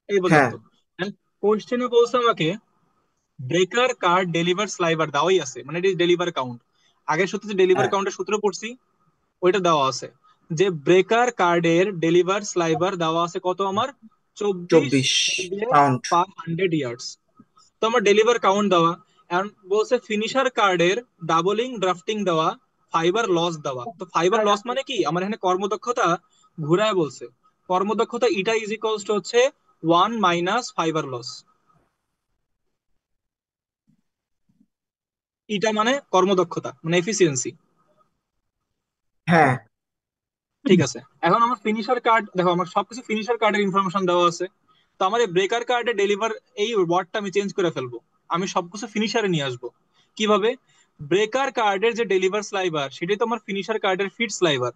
এই হ্যাঁ, পর্যন্ত। কোশ্চেনে বলছে আমাকে ব্রেকার কার্ড ডেলিভার স্লাইভার দেওয়াই আছে, মানে এটি ডেলিভার কাউন্ট। আগের সূত্রে যে ডেলিভার হ্যাঁ, কাউন্টের সূত্র পড়ছি ওইটা দেওয়া আছে, যে ব্রেকার কার্ডের ডেলিভার স্লাইভার দেওয়া আছে কত আমার, 24 24 এলবিএস পাউন্ড। পার 100 ইয়ার্স। তো আমার ডেলিভার কাউন্ট দেওয়া, এখন বলছে ফিনিশার কার্ডের ডাবলিং ড্রাফটিং দেওয়া, ফাইবার লস দেওয়া। তো ফাইবার লস মানে কি, আমার এখানে কর্মদক্ষতা ঘুরায় বলছে। কর্মদক্ষতা ইটা ইজ ইকুয়ালস টু হচ্ছে 1 - ফাইবার লস। ইটা মানে কর্মদক্ষতা মানে এফিসিয়েন্সি। হ্যাঁ, ঠিক আছে, এখন আমার ফিনিশার কার্ড দেখো, আমার সবকিছু ফিনিশার কার্ডের ইনফরমেশন দেওয়া আছে। তো আমার এই ব্রেকার কার্ডে ডেলিভার এই ওয়ার্ডটা আমি চেঞ্জ করে ফেলবো, আমি সবকিছু ফিনিশারে নিয়ে আসবো। কিভাবে? ব্রেকার কার্ডের যে ডেলিভার স্লাইভার সেটাই তো আমার ফিনিশার কার্ডের ফিট স্লাইভার।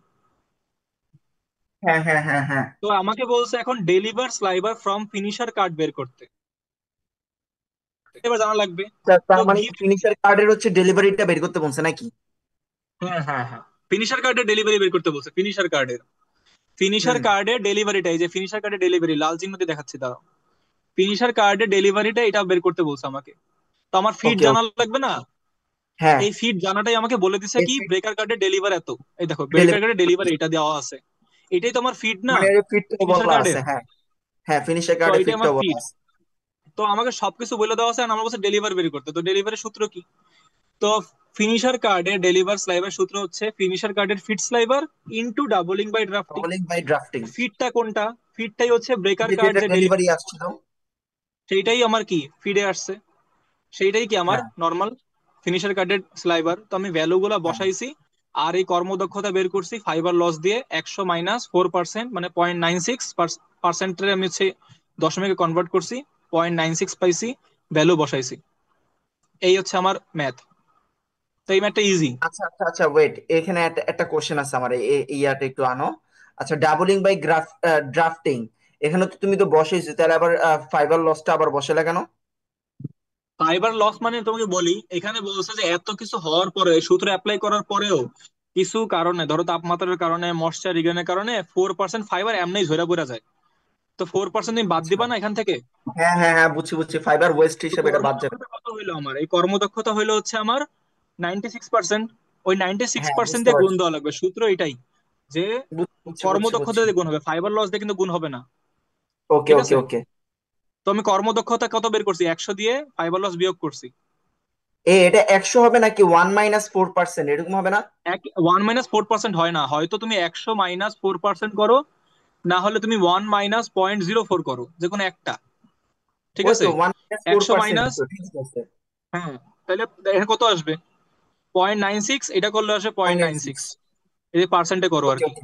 হ্যাঁ, হ্যাঁ, হ্যাঁ, হ্যাঁ। তো আমাকে বলছে এখন deliver sliver from finisher card বের করতে, এবার জানা লাগবে। তো তার মানে গিফট, ফিনিশার কার্ডের হচ্ছে ডেলিভারিটা বের করতে বলছে নাকি? হ্যাঁ হ্যাঁ হ্যাঁ, ফিনিশার কার্ডের ডেলিভারি বের করতে বলছে। ফিনিশার হুম। কার্ডের ডেলিভারিটা, এই যে ফিনিশার কার্ডের ডেলিভারি লাল চিহ্ন দিয়ে দেখাচ্ছি দাঁড়াও, ফিনিশার কার্ডের ডেলিভারিটা এটা বের করতে বলছে আমাকে। তো আমার ফিট ওকে, জানা ওকে। লাগবে না? হ্যাঁ, এই ফিট জানাটাই আমাকে বলে দিছে কি ব্রেকার কার্ডের ডেলিভার এত। এই দেখো ব্রেকার ডেলিভারি কার্ডের ডেলিভার এটা দেওয়া আছে, এটাই তো আমার ফিট না, মানে ফিটটাও ফিনিশার বলা আছে, কার্ডের। হ্যাঁ। হ্যাঁ, ফিনিশার তো কার্ডে এটাই আমার ফিটটাও বলা ফিট। আছে। তো আমাকে সবকিছু বলে দেওয়া আছে আর আমার বলছে ডেলিভার বের করতে। তো ডেলিভারের সূত্র কি? তো ফিনিশার কার্ডের ডেলিভার স্লাইভার সূত্র হচ্ছে ফিনিশার কার্ডের feed sliver into doubling by drafting. Rolling by drafting. ফিটটা কোনটা? ফিটটাই হচ্ছে ব্রেকার কার্ড যেটা যে ডেলিভারি ডেলিভারি, আসছিল। সেইটাই আমার কি ফিডে আসছে, সেইটাই কি আমার হ্যাঁ, নর্মাল ফিনিশার কার্ডের স্লাইভার। তো আমি ভ্যালু গুলা হ্যাঁ, বসাইছি আর এই কর্মদক্ষতা বের করছি ফাইবার লস দিয়ে 100 - 4%, মানে 0.96%। আমি হচ্ছে দশমিকে কনভার্ট করছি, 0.96 পাইছি, ভ্যালু বসাইছি। এই হচ্ছে আমার ম্যাথ। তো এই ম্যাথটা ইজি। আচ্ছা, আচ্ছা, আচ্ছা, ওয়েট, এখানে একটা একটা কোশ্চেন আছে আমার, ইয়াটা একটু আনো। আচ্ছা, ডাবলিং বাই ড্রাফটিং, এখানে তো তুমি তো বসেছো, তাহলে আবার ফাইবার লসটা আবার বসালে কেন? ফাইবার লস মানে তোমাকে বলি, এখানে বলছে যে এত কিছু হওয়ার পরে, সূত্র অ্যাপ্লাই করার পরেও কিছু কারণে, ধরো তাপমাত্রার কারণে, ময়শ্চার রিগনের কারণে 4% ফাইবার এমনি ঝরে পড়ে যায়। তো 4% তুমি বাদ আচ্ছা। দিবা না এখান থেকে। হ্যাঁ, হ্যাঁ, হ্যাঁ, বুঝছি, বুঝছি, ফাইবার ওয়েস্ট তো হিসেবে এটা বাদ যাবে। কর্মদক্ষতা কত হইলো আমার, এই কর্মদক্ষতা হইলো হচ্ছে আমার 96%। ওই নাইনটি সিক্স হ্যাঁ, পার্সেন্ট বুঝতে দিয়ে গুণ পারছি। দেওয়া লাগবে, সূত্র এটাই, যে বুঝছি, বুঝছি, কর্মদক্ষতা বুঝছি। দিয়ে গুণ হবে, ফাইবার লস দিয়ে কিন্তু গুণ হবে না। ওকে, ঠিক ওকে, আছে, ওকে। তো আমি কর্মদক্ষতা কত বের করছি, 100 দিয়ে ফাইবার লস বিয়োগ করছি। এটা 100 হবে নাকি 1 - 4% এরকম হবে না? 1 - 4% হয় না, হয়তো তুমি 100 - 4% করো, না হলে তুমি 1 - 0.04 করো, যে কোনো একটা। ঠিক ওই আছে, তো 1 - 4 একশো পার্সেন্ট মাইনাস, তো ঠিক আছে। হ্যাঁ, তাহলে এখানে কত আসবে, 0.96, এটা করলে আসে পয়েন্ট নাইন 0.96। সিক্স এই পার্সেন্টে করো আর ওকে, কি, ওকে,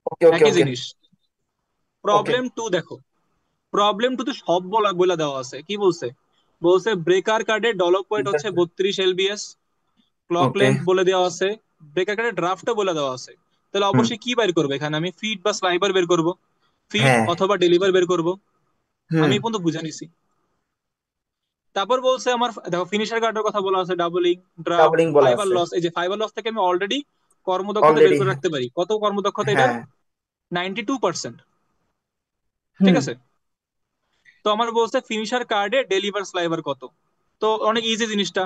ওকে, ওকে, একই ওকে, জিনিস। ওকে, প্রবলেম টু দেখো, প্রবলেম টু তো সব বলা বলে দেওয়া আছে, কি বলছে, বলছে ব্রেকার কার্ডের ডলপ ওয়েট হচ্ছে 32 এলবিএস, ক্লক ওকে। লেন্থ বলে দেওয়া আছে, ব্রেকার কার্ডের ড্রাফটও বলে দেওয়া আছে। তাহলে হুম। অবশ্যই কি বের করবো এখানে, আমি ফিড বা স্লাইবার বের করব, ফিড হ্যাঁ। অথবা ডেলিভার বের করব। হুম। আমি এই পর্যন্ত বুঝে নিছি। তারপর বলছে আমার দেখো ফিনিশার কার্ডের কথা বলা আছে, ডাবলিং, ড্রাফট, ডাবলিং বলা ফাইবার আছে। লস। এই যে ফাইবার লস থেকে আমি অলরেডি কর্মদক্ষতা বের অলরেডি। করে রাখতে পারি, কত কর্মদক্ষতা এটার, হ্যাঁ। 92%। ঠিক হুম। আছে, তো আমার বলছে ফিনিশার কার্ডে ডেলিভার স্লাইভার কত। তো অনেক ইজি জিনিসটা,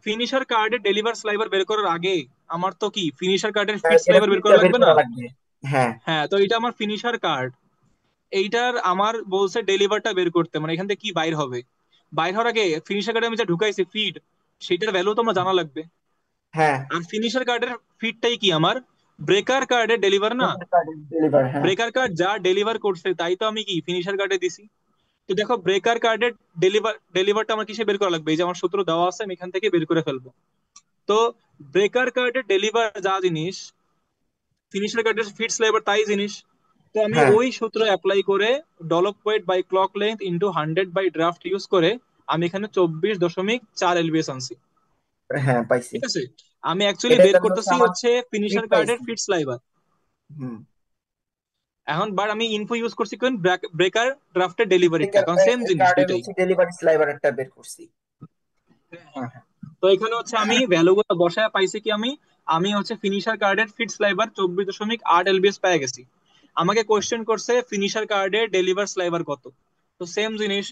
ফিনিশার কার্ডে ডেলিভার স্লাইভার বের করার আগে আমার তো কি ফিনিশার কার্ডের ফিট এটা স্লাইভার বের ফিটটা করা বের লাগবে না। করা লাগবে। হ্যাঁ। হ্যাঁ, তো এটা আমার ফিনিশার কার্ড, এইটার আমার বলছে ডেলিভারটা বের করতে, মানে এখান থেকে কি বাইর হবে। বাইর হওয়ার আগে ফিনিশার কার্ডে আমি যা ঢুকাইছি ফিড, সেটার ভ্যালু তো আমার জানা লাগবে। হ্যাঁ। আর ফিনিশার কার্ডের ফিডটাই কি আমার ব্রেকার কার্ডে ডেলিভার না, ডেলিভার, হ্যাঁ। ব্রেকার কার্ড যা ডেলিভার করছে তাই তো আমি কি ফিনিশার কার্ডে দিছি। তো দেখো ব্রেকার কার্ডের ডেলিভারটা আমার কিসে বের করা লাগবে, এই যে আমার সূত্র দেওয়া আছে আমি এখান থেকে বের করে ফেলবো। তো ব্রেকার কার্ডের ডেলিভার যা জিনিস, ফিনিশার কার্ডের ফিটস লেবার তাই জিনিস। তো আমি হ্যাঁ, ওই সূত্র অ্যাপ্লাই করে ডলপ weight by clock length into 100 by draft use করে আমি এখানে 24.4 এলবিএস আনছি। হ্যাঁ, পাইছি। ঠিক আছে, আমি অ্যাকচুয়ালি এটা বের তাহলে হচ্ছে করতেছি আমার হচ্ছে ফিট ফিনিশার কার্ডের পাইছি। ফিটস লাইবার। হুম। এখন বার আমি ইনফো ইউজ করছি কোন, ব্রেকার ড্রাফটের ডেলিভারিটা, বেকার কারণ সেম জিনিস কার্ডের দুইটাই। হচ্ছে ডেলিভারি স্লাইভারটা বের করছি। হ্যাঁ হ্যাঁ। তো এখানে হচ্ছে আমি ভ্যালুগুলো বসায় পাইছি কি, আমি আমি হচ্ছে ফিনিশার কার্ডের ফিট স্লাইভার 24.8 এলবিএস পেয়ে গেছি। আমাকে কোয়েশ্চেন করছে ফিনিশার কার্ডের ডেলিভার স্লাইভার কত। তো সেম জিনিস,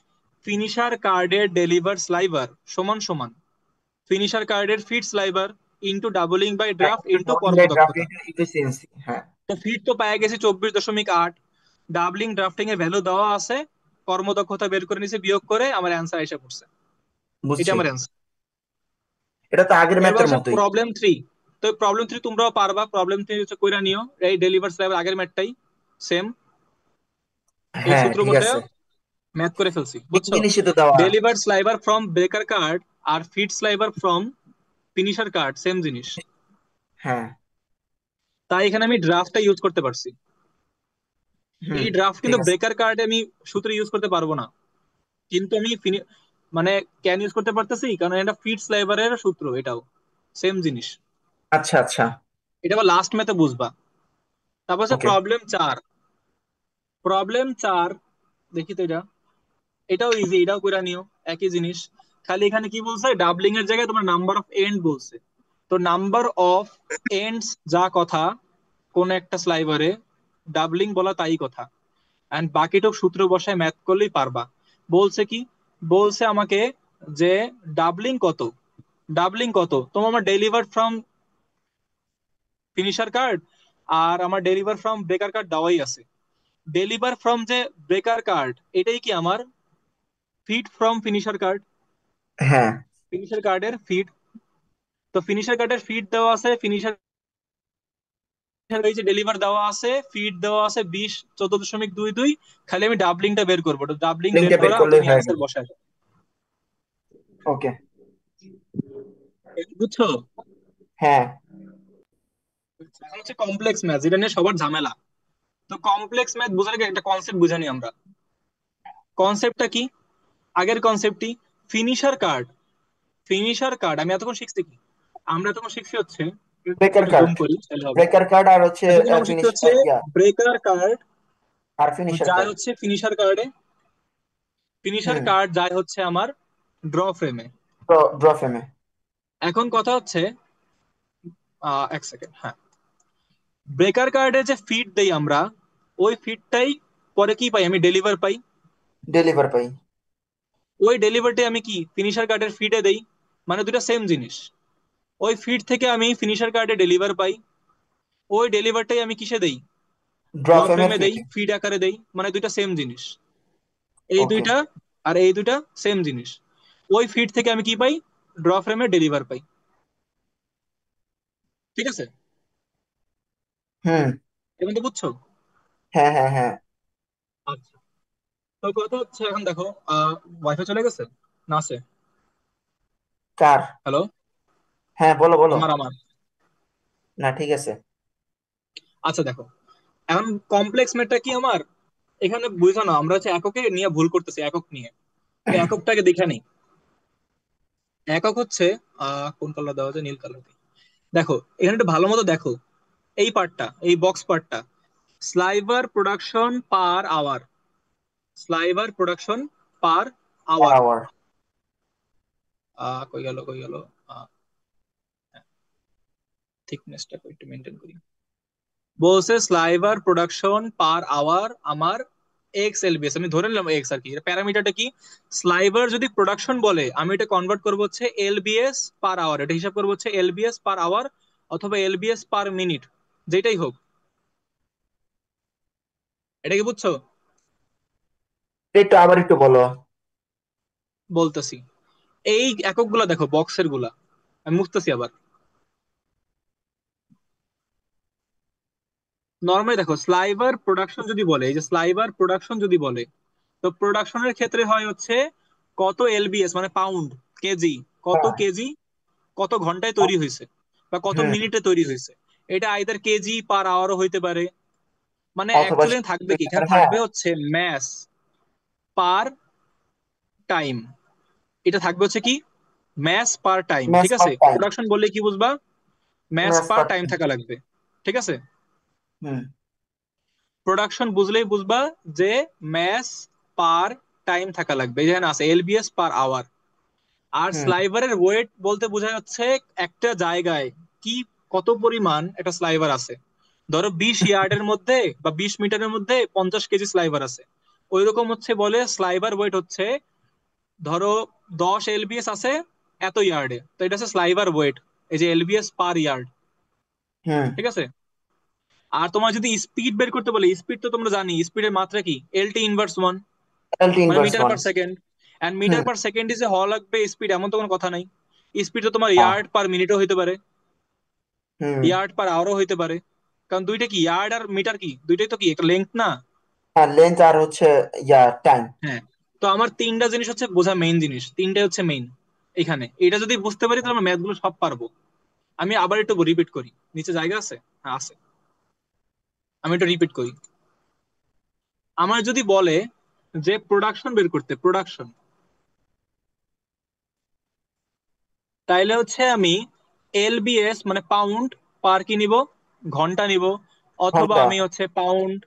ফিনিশার কার্ডের ডেলিভার স্লাইভার সমান সমান ফিনিশার কার্ডের feed sliver into doubling by হ্যাঁ, ড্রাফট একটু ইনটু ডাউন বাই ড্রাফট কর্মদক্ষতা। একটু এফিসিয়েন্সি। হ্যাঁ, তো ফিট তো পেয়ে গেছি 24.8, ডাবলিং ড্রাফটিং এর ভ্যালু দেওয়া আছে, কর্মদক্ষতা বের করে নিছে বিয়োগ করে আমার অ্যান্সার এসে পড়ছে। এটা বুঝছি। আমার অ্যান্সার। এটা তো আগের এরপর ম্যাথের আসে মতোই। প্রবলেম 3। তো প্রবলেম 3 তোমরাও পারবা, প্রবলেম 3 হচ্ছে কইরা নিও, এই ডেলিভার স্ল্যাব আগের ম্যাথটাই সেম, এই হ্যাঁ, সূত্র ঠিক বসে আছে। ম্যাথ করে ফেলছি, তিন বুঝছো? জিনিসই তো দেওয়া। Deliver sliver from breaker card আর feed sliver from finisher card same জিনিস, হ্যাঁ। তাই এখানে আমি ড্রাফটটা ইউজ করতে পারছি। হুম, এই ড্রাফট ঠিক কিন্তু আছে। ব্রেকার কার্ডে আমি সূত্র ইউজ করতে পারবো না, কিন্তু আমি মানে ক্যান ইউজ করতে পারতেছি, কারণ এটা ফিট স্লাইভারের সূত্র, এটাও সেম জিনিস। আচ্ছা, আচ্ছা। এটা আবার লাস্ট ম্যাথে বুঝবা। তারপর হচ্ছে ওকে। প্রবলেম 4। দেখি তো এটা, এটাও ইজি, এটাও করে নিও, একই জিনিস। খালি এখানে কি বলছে, ডাবলিং এর জায়গায় তোমার নাম্বার অফ এন্ড বলছে। তো নাম্বার অফ এন্ডস যা কথা কোন একটা স্লাইভারে, ডাবলিং বলা তাই কথা। এন্ড বাকিটুক সূত্র বসায় ম্যাথ করলেই পারবা। বলছে কি, বলছে আমাকে যে ডাবলিং কত, ডাবলিং কত তোমার, আমার ডেলিভার ফ্রম ফিনিশার কার্ড আর আমার ডেলিভার ফ্রম ব্রেকার কার্ড দেওয়াই আছে। ডেলিভার ফ্রম যে ব্রেকার কার্ড, এটাই কি আমার ফিড ফ্রম ফিনিশার কার্ড, হ্যাঁ। ফিনিশার কার্ডের ফিড। তো ফিনিশার কার্ডের ফিড দেওয়া আছে, ফিনিশার এই যে ডেলিভার দেওয়া আছে, ফিড দেওয়া আছে 20 14.22। খালি আমি ডাবলিংটা বের করবো, ডাবলিং বের লিঙ্কটা বের করা করলেই তুমি হয়ে অ্যান্সার গেল। বসায় দাও। ওকে। বুঝছো? হ্যাঁ। এখন হচ্ছে কমপ্লেক্স ম্যাথ, যেটা নিয়ে সবার ঝামেলা। তো কমপ্লেক্স ম্যাথ বোঝার আগে একটা কনসেপ্ট বুঝানি আমরা। কনসেপ্টটা কি, আগের কনসেপ্টটি, ফিনিশার কার্ড, ফিনিশার কার্ড আমি এতক্ষণ শিখছি কি, আমরা এতক্ষণ শিখছি হচ্ছে, ব্রেকার একটু জুম কার্ড। করি তাহলে হবে। ব্রেকার কার্ড আর হচ্ছে এতক্ষণ আমরা শিখছি ফিনিশ, হচ্ছে ইয়া, ব্রেকার কার্ড আর ফিনিশার যায় কার্ড। হচ্ছে ফিনিশার কার্ডে, ফিনিশার হুম। কার্ড যায় হচ্ছে আমার ড্র ফ্রেমে। ড্র ফ্রেমে। এখন কথা হচ্ছে, এক সেকেন্ড, হ্যাঁ, ব্রেকার কার্ডে যে ফিড দেই আমরা, ওই ফিডটাই পরে কি পাই, আমি ডেলিভার পাই। ডেলিভার পাই। ওই ডেলিভারটাই আমি কি ফিনিশার কার্ডের ফিডে দেই, মানে দুটা সেম জিনিস। ওই ফিড থেকে আমি ফিনিশার কার্ডে ডেলিভার পাই, ওই ডেলিভারটাই আমি কিসে দেই, ড্র ড্র ফ্রেমের ফ্রেমে দেই, ফিটে। ফিড আকারে দেই, মানে দুইটা সেম জিনিস। এই ওকে। দুইটা আর এই দুইটা সেম জিনিস। ওই ফিড থেকে আমি কি পাই, ড্র ফ্রেমে ডেলিভার পাই। ঠিক আছে? হুম। এখন তো বুঝছো? হ্যাঁ, হ্যাঁ, হ্যাঁ। আচ্ছা, তো কথা হচ্ছে এখন দেখো, ওয়াইফাই চলে গেছে না আছে? কার? হ্যালো? হ্যাঁ, বলো, বলো। আমার। না, ঠিক আছে। আচ্ছা দেখো, এখন কমপ্লেক্স ম্যাথটা কি আমার, এখানে বুঝো না, আমরা হচ্ছে এককে নিয়ে ভুল করতেছি, একক নিয়ে। তো এককটাকে দেখে নেই। একক হচ্ছে, কোন কালার দেওয়া যায়, নীল কালার। দেখো এখানে একটু ভালো মতো দেখো, এই পার্টটা, এই বক্স পার্টটা, sliver production per hour, sliver production per per hour. Hour. কই গেল, কই গেল, থিকনেসটা একটু মেনটেন করি। বলছে স্লাইভার প্রোডাকশন পার আওয়ার আমার এক্স এলবিএস, আমি ধরে নিলাম এক্স আর কি, প্যারামিটারটা কি, স্লাইভার যদি প্রোডাকশন বলে আমি এটা কনভার্ট করবো হচ্ছে এলবিএস পার আওয়ার, এটা হিসাব করবো হচ্ছে এলবিএস পার আওয়ার অথবা এলবিএস পার মিনিট, যেটাই হোক। এটা কি বুঝছো? একটু আবার একটু বলো। বলতেছি, এই একক গুলা দেখো, বক্সের গুলা, আমি মুছতেছি আবার। নর্মালি দেখো, স্লাইভার প্রোডাকশন যদি বলে, এই যে স্লাইভার প্রোডাকশন যদি বলে, তো প্রোডাকশনের ক্ষেত্রে হয় হচ্ছে কত এলবিএস মানে পাউন্ড, কেজি, কত হ্যাঁ। কেজি কত ঘন্টায় তৈরি হয়েছে বা কত হুম। মিনিটে তৈরি হয়েছে। এটা আইদার কেজি পার আওয়ারও হইতে পারে। মানে অথবা অ্যাকচুয়ালি থাকবে কি, এখানে হ্যাঁ, থাকবে হচ্ছে ম্যাস পার টাইম, এটা থাকবে হচ্ছে কি ম্যাস পার টাইম। ম্যাচ ঠিক পার আছে, টাইম। প্রোডাকশন বললে কি বুঝবা, ম্যাস ম্যাচ পার পার টাইম টাইম। থাকা লাগবে। ঠিক আছে, হুম। প্রোডাকশন বুঝলেই বুঝবা যে ম্যাস পার টাইম থাকা লাগবে, যেখানে আছে এলবিএস পার আওয়ার। আর হুম। স্লাইভারের ওয়েট বলতে বোঝায় হচ্ছে একটা জায়গায় কি কত পরিমাণ একটা স্লাইভার আছে। ধরো 20 ইয়ার্ডের মধ্যে বা 20 মিটারের মধ্যে 50 কেজি স্লাইভার আছে, ওইরকম হচ্ছে বলে স্লাইভার ওয়েট হচ্ছে, ধরো 10 এলবিএস আছে এত ইয়ার্ডে, তো এটা হচ্ছে স্লাইভার ওয়েট, এই যে এলবিএস পার ইয়ার্ড। হুম। ঠিক আছে। আর তোমার যদি স্পিড বের করতে বলে, স্পিড তো তোমরা জানি স্পিডের মাত্রা কি, LT−1, এলটি মানে inverse metre one. Per second. And hmm. Metre per second যে হওয়া লাগবে স্পিড এমন তো কোনো কথা নাই। স্পিড তো তোমার হ্যাঁ। ইয়ার্ড পার মিনিটও হইতে পারে, হুম। ইয়ার্ড পার আওয়ারও হইতে পারে। কারণ দুইটা কি, ইয়ার্ড আর মিটার কি দুইটাই তো কি একটা লেন্থ না। হ্যাঁ, লেন্থ আর হচ্ছে টাইম। হ্যাঁ। তো আমার তিনটা জিনিস হচ্ছে বোঝা মেইন জিনিস, তিনটাই হচ্ছে মেইন এখানে। এটা যদি বুঝতে পারি তাহলে ম্যাথ গুলো সব পারবো। আমি আবার একটু রিপিট করি, নিচে জায়গা আছে? হ্যাঁ আছে। আমি একটু রিপিট করি। আমার যদি বলে যে প্রোডাকশন বের করতে, প্রোডাকশন, তাইলে হচ্ছে আমি এলবিএস মানে পাউন্ড পার কি নিব, ঘন্টা নিব, অথবা ঘন্টা। আমি হচ্ছে পাউন্ড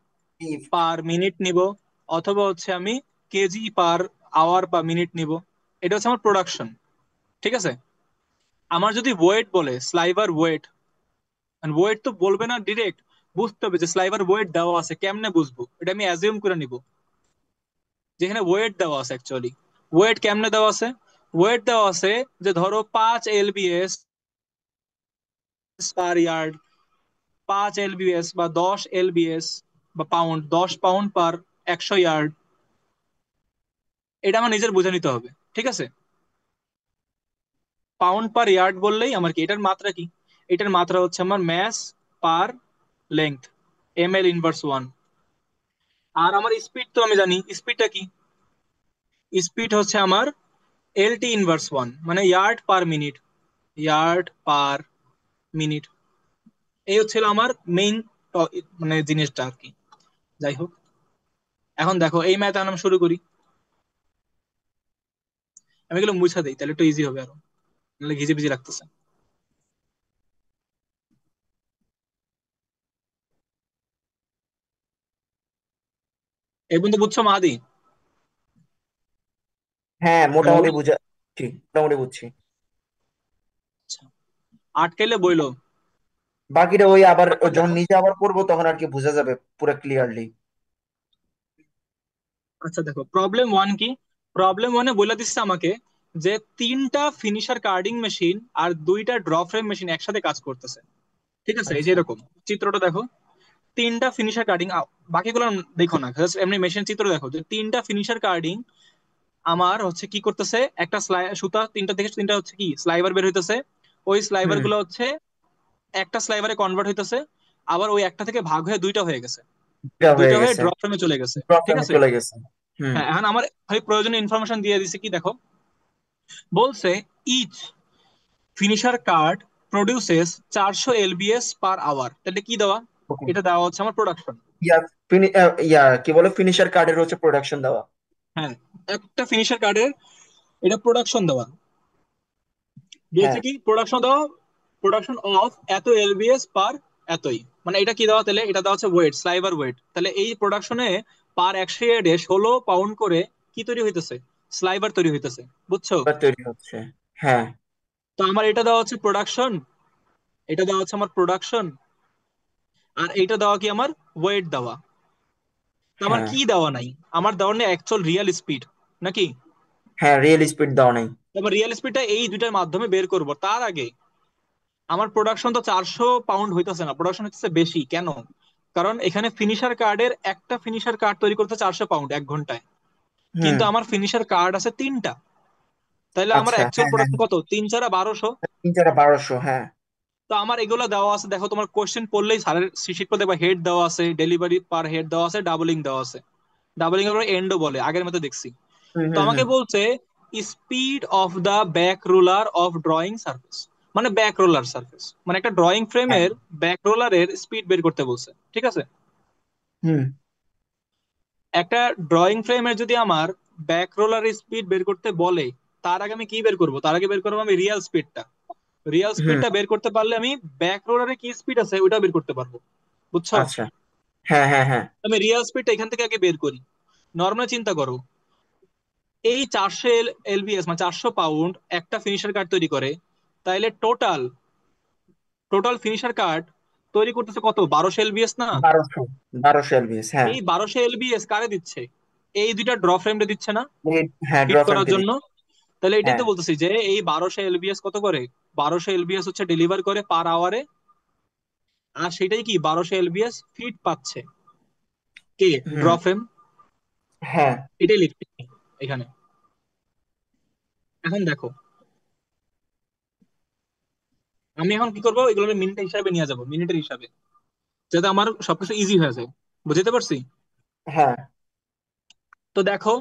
পার মিনিট নিব, অথবা হচ্ছে আমি কেজি পার আওয়ার বা মিনিট নিব। এটা হচ্ছে আমার প্রোডাকশন। ঠিক আছে। আমার যদি ওয়েট বলে, স্লাইভার ওয়েট, ওয়েট তো বলবে না ডিরেক্ট, বুঝতে হবে যে স্লাইভার ওয়েট দেওয়া আছে, কেমনে বুঝবো, এটা আমি অ্যাজিউম করে নিব যেখানে ওয়েট দেওয়া আছে অ্যাকচুয়ালি। ওয়েট কেমনে দেওয়া আছে? ওয়েট দেওয়া আছে যে ধরো 5 এলবিএস পার ইয়ার্ড, 5 এলবিএস বা 10 এলবিএস বা পাউন্ড, 10 পাউন্ড পার 100 ইয়ার্ড। এটা আমার নিজের বুঝে নিতে হবে। ঠিক আছে। পাউন্ড পার ইয়ার্ড বললেই আমার কি, এটার মাত্রা কি, এটার মাত্রা হচ্ছে আমার ম্যাস পার লেংথ, ml−1। আর আমার স্পিড তো আমি জানি, স্পিডটা কি, স্পিড হচ্ছে আমার LT−1, মানে yard per minute, yard per minute. এই হচ্ছিল আমার মেইন মানে জিনিসটা আর কি। যাই হোক, এখন দেখো এই ম্যাথ আমরা শুরু করি। আমি এগুলো মুছা দিই তাহলে একটু ইজি হবে আরো, নাহলে ঘিজে ভিজে লাগতেছে। এই পর্যন্ত বুঝছো মাহাদি? হ্যাঁ, হ্যালো। মোটামুটি বুঝছি, মোটামুটি বুঝছি। আচ্ছা, আটকাইলে বইলো। বাকিটা ওই আবার তারপর যখন দেখো। নিজে আবার পড়বো তখন আর কি বোঝা যাবে পুরো ক্লিয়ারলি। আচ্ছা দেখো, প্রবলেম 1 কি, প্রবলেম 1-এ বলে দিচ্ছে আমাকে যে তিনটা ফিনিশার কার্ডিং মেশিন আর দুইটা ড্র ফ্রেম মেশিন একসাথে কাজ করতেছে। ঠিক আছে, এই যে আচ্ছা। এরকম চিত্রটা দেখো, তিনটা ফিনিশার কার্ডিং, বাকিগুলো দেখো না, just এমনি মেশিন চিত্র দেখো যে তিনটা ফিনিশার কার্ডিং আমার হচ্ছে কি করতেছে, একটা সুতা, তিনটা থেকে তিনটা হচ্ছে কি স্লাইভার বের হইতেছে। ওই স্লাইভার হুম। গুলো হচ্ছে একটা স্লাইভারে কনভার্ট হইতেছে, আবার ওই একটা থেকে ভাগ হয়ে দুইটা হয়ে গেছে, এটা হয়ে দুইটা হয়ে গেছে। ড্র ফ্রেমে চলে গেছে। ঠিক প্রবলেমে আছে। চলে গেছে। হুম। হ্যাঁ, এখন আমার ভাই প্রয়োজনীয় ইনফরমেশন দিয়ে দিছে কি দেখো, বলছে each finisher card produces 400 LBS per hour, তাহলে কি দেওয়া, ওকে। এটা দেওয়া হচ্ছে আমার প্রোডাকশন। ইয়া কি বলে, ফিনিশার কার্ডের হচ্ছে প্রোডাকশন দেওয়া। হ্যাঁ, একটা ফিনিশার কার্ডের এটা প্রোডাকশন দেওয়া, বলছে হ্যাঁ। কি প্রোডাকশন দেওয়া, প্রোডাকশন অফ এত এলবিএস পার এতই, মানে এটা কি দেওয়া, তাহলে এটা দেওয়া হচ্ছে ওয়েট, স্লাইভার ওয়েট। তাহলে এই প্রোডাকশনে পার 100 ইয়ার্ডে 16 পাউন্ড করে কি তৈরি হইতেছে, স্লাইভার তৈরি হইতেছে। বুঝছো? এবার তৈরি হচ্ছে। হ্যাঁ। তো আমার এটা দেওয়া হচ্ছে প্রোডাকশন, এটা দেওয়া হচ্ছে আমার প্রোডাকশন, আর এইটা দেওয়া কি আমার ওয়েট দেওয়া। তো আমার হ্যাঁ। কি দেওয়া নাই, আমার দেওয়া নেই অ্যাকচুয়াল রিয়েল স্পিড নাকি। হ্যাঁ, রিয়েল স্পিড দেওয়া নেই। তো আমার রিয়েল স্পিডটা এই দুইটার মাধ্যমে বের করব, তার আগে আমার প্রোডাকশন তো 400 পাউন্ড হইতেছে না, প্রোডাকশন হচ্ছে বেশি কেন, কারণ এখানে ফিনিশার কার্ডের একটা ফিনিশার কার্ড তৈরি করতে 400 পাউন্ড 1 ঘন্টায়, হুম। কিন্তু আমার ফিনিশার কার্ড আছে তিনটা। তাহলে আমার আচ্ছা। অ্যাকচুয়াল হ্যাঁ, হ্যাঁ, প্রোডাকশন হ্যাঁ। কত, 3 4 1200। 3 4 1200, হ্যাঁ। তো আমার এগুলো দেওয়া আছে, দেখো তোমার কোশ্চেন পড়লেই স্যারের শিট করে দেখবা হেড দেওয়া আছে, ডেলিভারি পার হেড দেওয়া আছে, ডাবলিং দেওয়া আছে, ডাবলিং এর এন্ডও বলে আগের মতো দেখছি। হুম, তো হুম, আমাকে হুম। বলছে speed of the back roller of drawing surface, মানে ব্যাক রোলার সারফেস, মানে একটা ড্রয়িং হ্যাঁ। ফ্রেমের ব্যাক রোলারের স্পিড বের করতে বলছে। ঠিক আছে। হুম। একটা ড্রয়িং ফ্রেমের যদি আমার ব্যাক রোলার স্পিড বের করতে বলে, তার আগে আমি কি বের করব, তার আগে বের করবো আমি রিয়েল স্পিডটা। রিয়েল হুম। স্পিডটা বের করতে পারলে আমি ব্যাক রোলারে কি স্পিড আছে ওটা বের করতে পারবো। বুঝছো? আচ্ছা। হ্যাঁ, হ্যাঁ, হ্যাঁ। আমি রিয়েল স্পিডটা এখান থেকে আগে বের করি। নর্মাল চিন্তা করো, এই 400 এলবিএস মানে 400 পাউন্ড একটা ফিনিশার কার্ড তৈরি করে, তাইলে টোটাল টোটাল ফিনিশার কার্ড তৈরি করতেছে কত, 1200 এলবিএস না? 1200। 1200 এলবিএস, হ্যাঁ। এই 1200 এলবিএস কারে দিচ্ছে, এই দুইটা ড্র ফ্রেমটা দিচ্ছে না হ্যাঁ, ফিট ড্র করার ফ্রেমকে জন্য। দিচ্ছি। তাহলে এটাই হ্যাঁ। তো বলতেছি যে এই 1200 এলবিএস কত করে, 1200 এলবিএস হচ্ছে ডেলিভার করে পার আওয়ারে, আর সেটাই কি 1200 এলবিএস ফিট পাচ্ছে কে, ড্র হুম। ফ্রেম। হ্যাঁ। এটাই লিখতে এখানে। এখন দেখো আমি এখন কি করবো, এগুলো আমি মিনিটের হিসাবে নিয়ে যাবো, মিনিটের হিসাবে, যাতে আমার সবকিছু ইজি হয়ে যায়। বুঝতে পারছি? হ্যাঁ। তো দেখো,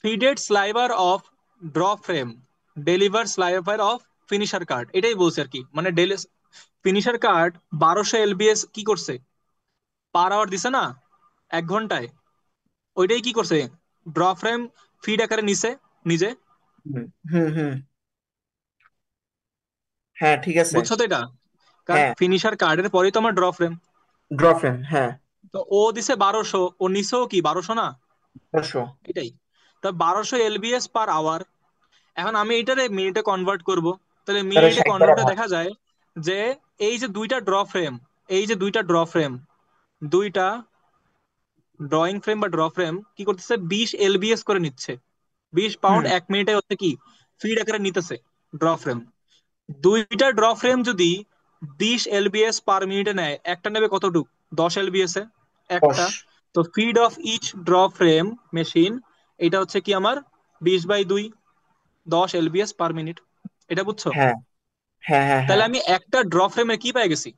feeded sliver of draw frame deliver sliver of finisher card, এটাই বলছে আর কি। মানে ফিনিশার কার্ড 1200 এলবিএস কি করছে, পার আওয়ার দিছে না, 1 ঘন্টায়। ওইটাই কি করছে, ড্র ফ্রেম ফিড আকারে নিছে নিজে। হুম হুম হুম। হ্যাঁ, ঠিক আছে। বুঝছো তো এটা? কারণ হ্যাঁ, ফিনিশার কার্ডের পরেই তো আমার ড্র ফ্রেম। ড্র ফ্রেম, হ্যাঁ। তো ও দিছে 1200, ও নিছেও কি 1200 না, অবশ্য। এটাই। তা 1200 এলবিএস পার আওয়ার। এখন আমি এটারে মিনিটে কনভার্ট করব। তাহলে তাহলে মিনিটে 60 বার কনভার্টে আবার। দেখা যায় যে এই যে দুইটা ড্র ফ্রেম, এই যে দুইটা ড্র ফ্রেম, দুইটা ড্রয়িং ফ্রেম বা ড্র ফ্রেম কি করতেছে, 20 এলবিএস করে নিচ্ছে। 20 পাউন্ড হুম। 1 মিনিটে হচ্ছে কি ফিড আকারে নিতেছে ড্র ফ্রেম। দুইটা ড্র ফ্রেম যদি 20 এলবিএস পার মিনিটে নেয়, একটা নেবে কতটুক, 10 এলবিএস এ 10। একটা। তো feed of each draw frame machine, এটা হচ্ছে কি আমার 20/2, 10 এলবিএস পার মিনিট। এটা বুঝছো? হ্যাঁ হ্যাঁ হ্যাঁ তাহলে হ্যাঁ। আমি একটা ড্র ফ্রেমের কি পেয়ে গেছি,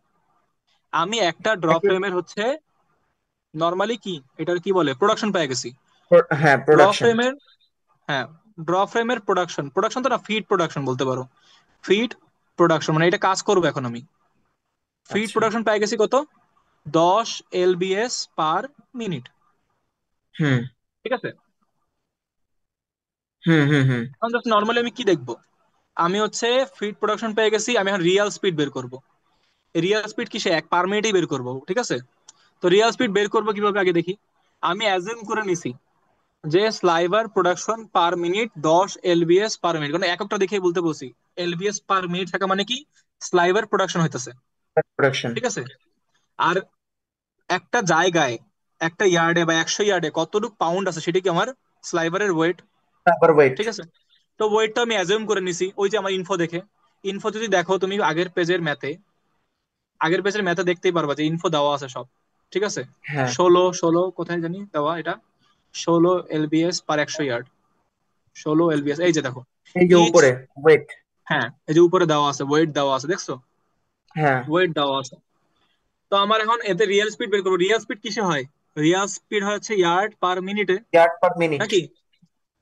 আমি একটা ড্র একটা- ফ্রেমের হচ্ছে নর্মালি কি এটার কি বলে, প্রোডাকশন পেয়ে গেছি। হ্যাঁ, ড্র প্রোডাকশন। ফ্রেমের, হ্যাঁ, ড্র ফ্রেমের প্রোডাকশন, প্রোডাকশন তো না, ফিড প্রোডাকশন বলতে পারো। ফিড প্রোডাকশন মানে এটা কাজ করবো এখন আমি। ফিড আচ্ছা। প্রোডাকশন পেয়ে গেছি কত, 10 এলবিএস পার মিনিট। হুম ঠিক আছে। হুম হুম হুম। এখন জাস্ট নর্মালি আমি কি দেখবো, আমি হচ্ছে ফিড প্রোডাকশন পেয়ে গেছি, আমি এখন রিয়াল স্পিড বের করব। রিয়াল স্পিড কিসে, এক পার মিনিটেই বের করবো, ঠিক আছে। তো রিয়াল স্পিড বের করবো কিভাবে আগে দেখি। আমি অ্যাজিউম করে নিছি যে sliver production per minute 10 lbs per minute, কারণ এককটা দেখে বলতে বলছি। এলবিএস পার মিনিট থাকা মানে কি, স্লাইভার প্রোডাকশন হইতেছে। প্রোডাকশন। ঠিক আছে। আর একটা জায়গায়, একটা ইয়ার্ডে বা 100 ইয়ার্ডে কতটুকু পাউন্ড আছে সেটা কি আমার স্লাইভারের ওয়েট। তারপর ওয়েট। ঠিক আছে। তো ওয়েটটা আমি অ্যাজিউম করে নিছি ওই যে আমার ইনফো দেখে। ইনফো যদি দেখো তুমি আগের পেজের ম্যাথে দেখতেই পারবা যে ইনফো দেওয়া আছে সব। ঠিক আছে। হ্যাঁ, 16 কোথায় জানি দেওয়া এটা, 16 এলবিএস পার 100 ইয়ার্ড, 16 এলবিএস, এই যে দেখো। এই যে ইচ, উপরে ওয়েট। হ্যাঁ এই যে উপরে দেওয়া আছে, ওয়েট দেওয়া আছে, দেখছো? হ্যাঁ। ওয়েট দেওয়া আছে। তো আমার এখন এতে রিয়েল স্পিড বের করবো। রিয়েল স্পিড কিসে হয়, রিয়েল স্পিড হচ্ছে ইয়ার্ড পার মিনিটে, ইয়ার্ড পার মিনিট। নাকি?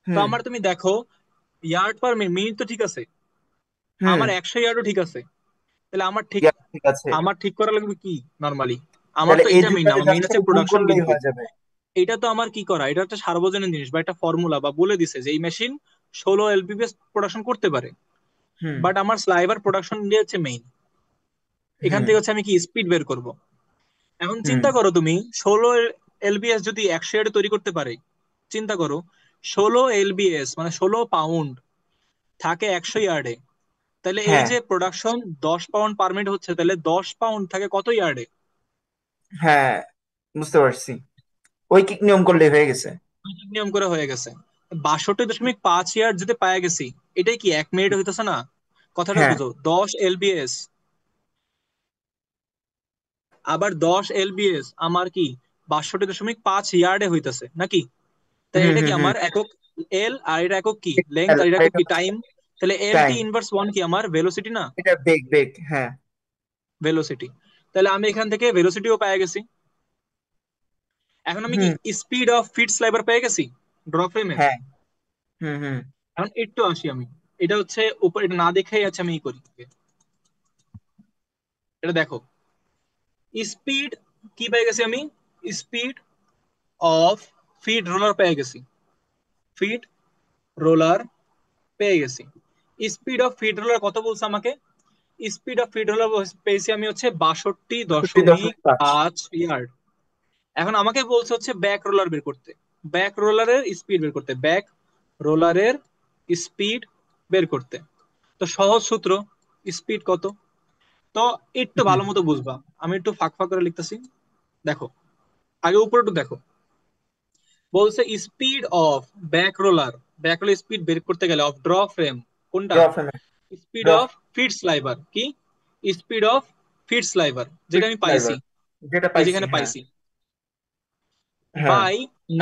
তো হুম আমার তুমি দেখো, ইয়ার্ড পার মিনিট, মিনিট তো ঠিক আছে, হুম। আমার 100 ইয়ার্ডও ঠিক আছে। তাহলে আমার ঠিক, ইয়ার্ড ঠিক আছে। আমার ঠিক করা লাগবে কি নর্মালি, আমার তাহলে তো এই এটা মেইন না, দুইটারে আমার মেইন জাস্ট হচ্ছে গুণ প্রোডাকশন করলেই কিন্তু। হয়ে যাবে। এটা তো আমার কি করা, এটা একটা সার্বজনীন জিনিস বা একটা ফর্মুলা, বা বলে দিছে যে এই মেশিন 16 এলপিপিএস প্রোডাকশন করতে পারে। হুম বাট আমার স্লাইভার প্রোডাকশন দিয়ে হচ্ছে মেইন। এখান হুম থেকে হচ্ছে আমি কি স্পিড বের করব। এখন হুম। চিন্তা করো তুমি, 16 এলবিএস যদি 100 ইয়ার্ডে তৈরি করতে পারে, চিন্তা করো, 16 এলবিএস মানে 16 পাউন্ড থাকে 100 ইয়ার্ডে। তাহলে এই হ্যাঁ যে প্রোডাকশন 10 পাউন্ড পার মিনিট হচ্ছে, তাহলে 10 পাউন্ড থাকে কত ইয়ার্ডে? হ্যাঁ, বুঝতে পারছি। ওই কিক নিয়ম করলেই হয়ে গেছে। নিয়ম করে হয়ে গেছে। 62.5 ইয়ার্ড যদি পায়ে গেছি, এটাই কি 1 মিনিট হইতেছে না? কথাটা হ্যাঁ। বুঝো, 10 এলবিএস, আবার 10 এলবিএস আমার কি 62.5 ইয়ার্ডে হইতেছে নাকি? তাই হুম এটা কি হুম হুম। আমার একক এল, আর এটা একক কি লেন্থ, আর এটা আর একক এটা কি হচ্ছে টাইম। তাহলে এল টি টাইম। ইনভার্স ওয়ান কি আমার ভেলোসিটি না, এটা বেগ বেগ, হ্যাঁ। ভেলোসিটি। তাহলে আমি এখান থেকে ভেলোসিটিও পেয়ে গেছি। এখন আমি কি হুম। স্পিড অফ ফিট স্লাইবার পেয়ে গেছি ড্র ফ্রেমের। হ্যাঁ। হুম হুম। এখন একটু আসি আমি, এটা হচ্ছে উপর, এটা না দেখেই আছে আমি ই করি, এটা দেখো। স্পিড কি পেয়ে গেছি আমি, স্পিড অফ ফিড রোলার পেয়ে গেছি, ফিড রোলার পেয়ে গেছি। স্পিড অফ ফিড রোলার কত বলছে আমাকে, স্পিড অফ ফিড রোলার পেয়েছি আমি হচ্ছে বাষট্টি 60 দশমিক পাঁচ। পাঁচ ইয়ার্ড এখন আমাকে বলছে হচ্ছে ব্যাক রোলার বের করতে, ব্যাক রোলারের স্পিড বের করতে, ব্যাক রোলারের স্পিড বের করতে। তো সহজ সূত্র, স্পিড কত। তো একটু হুম ভালো মতো বুঝবা, আমি একটু ফাঁক ফাঁক করে লিখতেছি। দেখো, আগে উপরে একটু দেখো। বলছে speed of back roller, back roller speed বের করতে গেলে অফ ড্র ফ্রেম, কোনটা? Drop M speed drop of feed sliver কি? স্পিড অফ ফিট স্লাইভার যেটা আমি পাইছি, ফ্লাইভার যেটা এই পাইছি, যেখানে হ্যাঁ। পাইছি, হ্যাঁ, by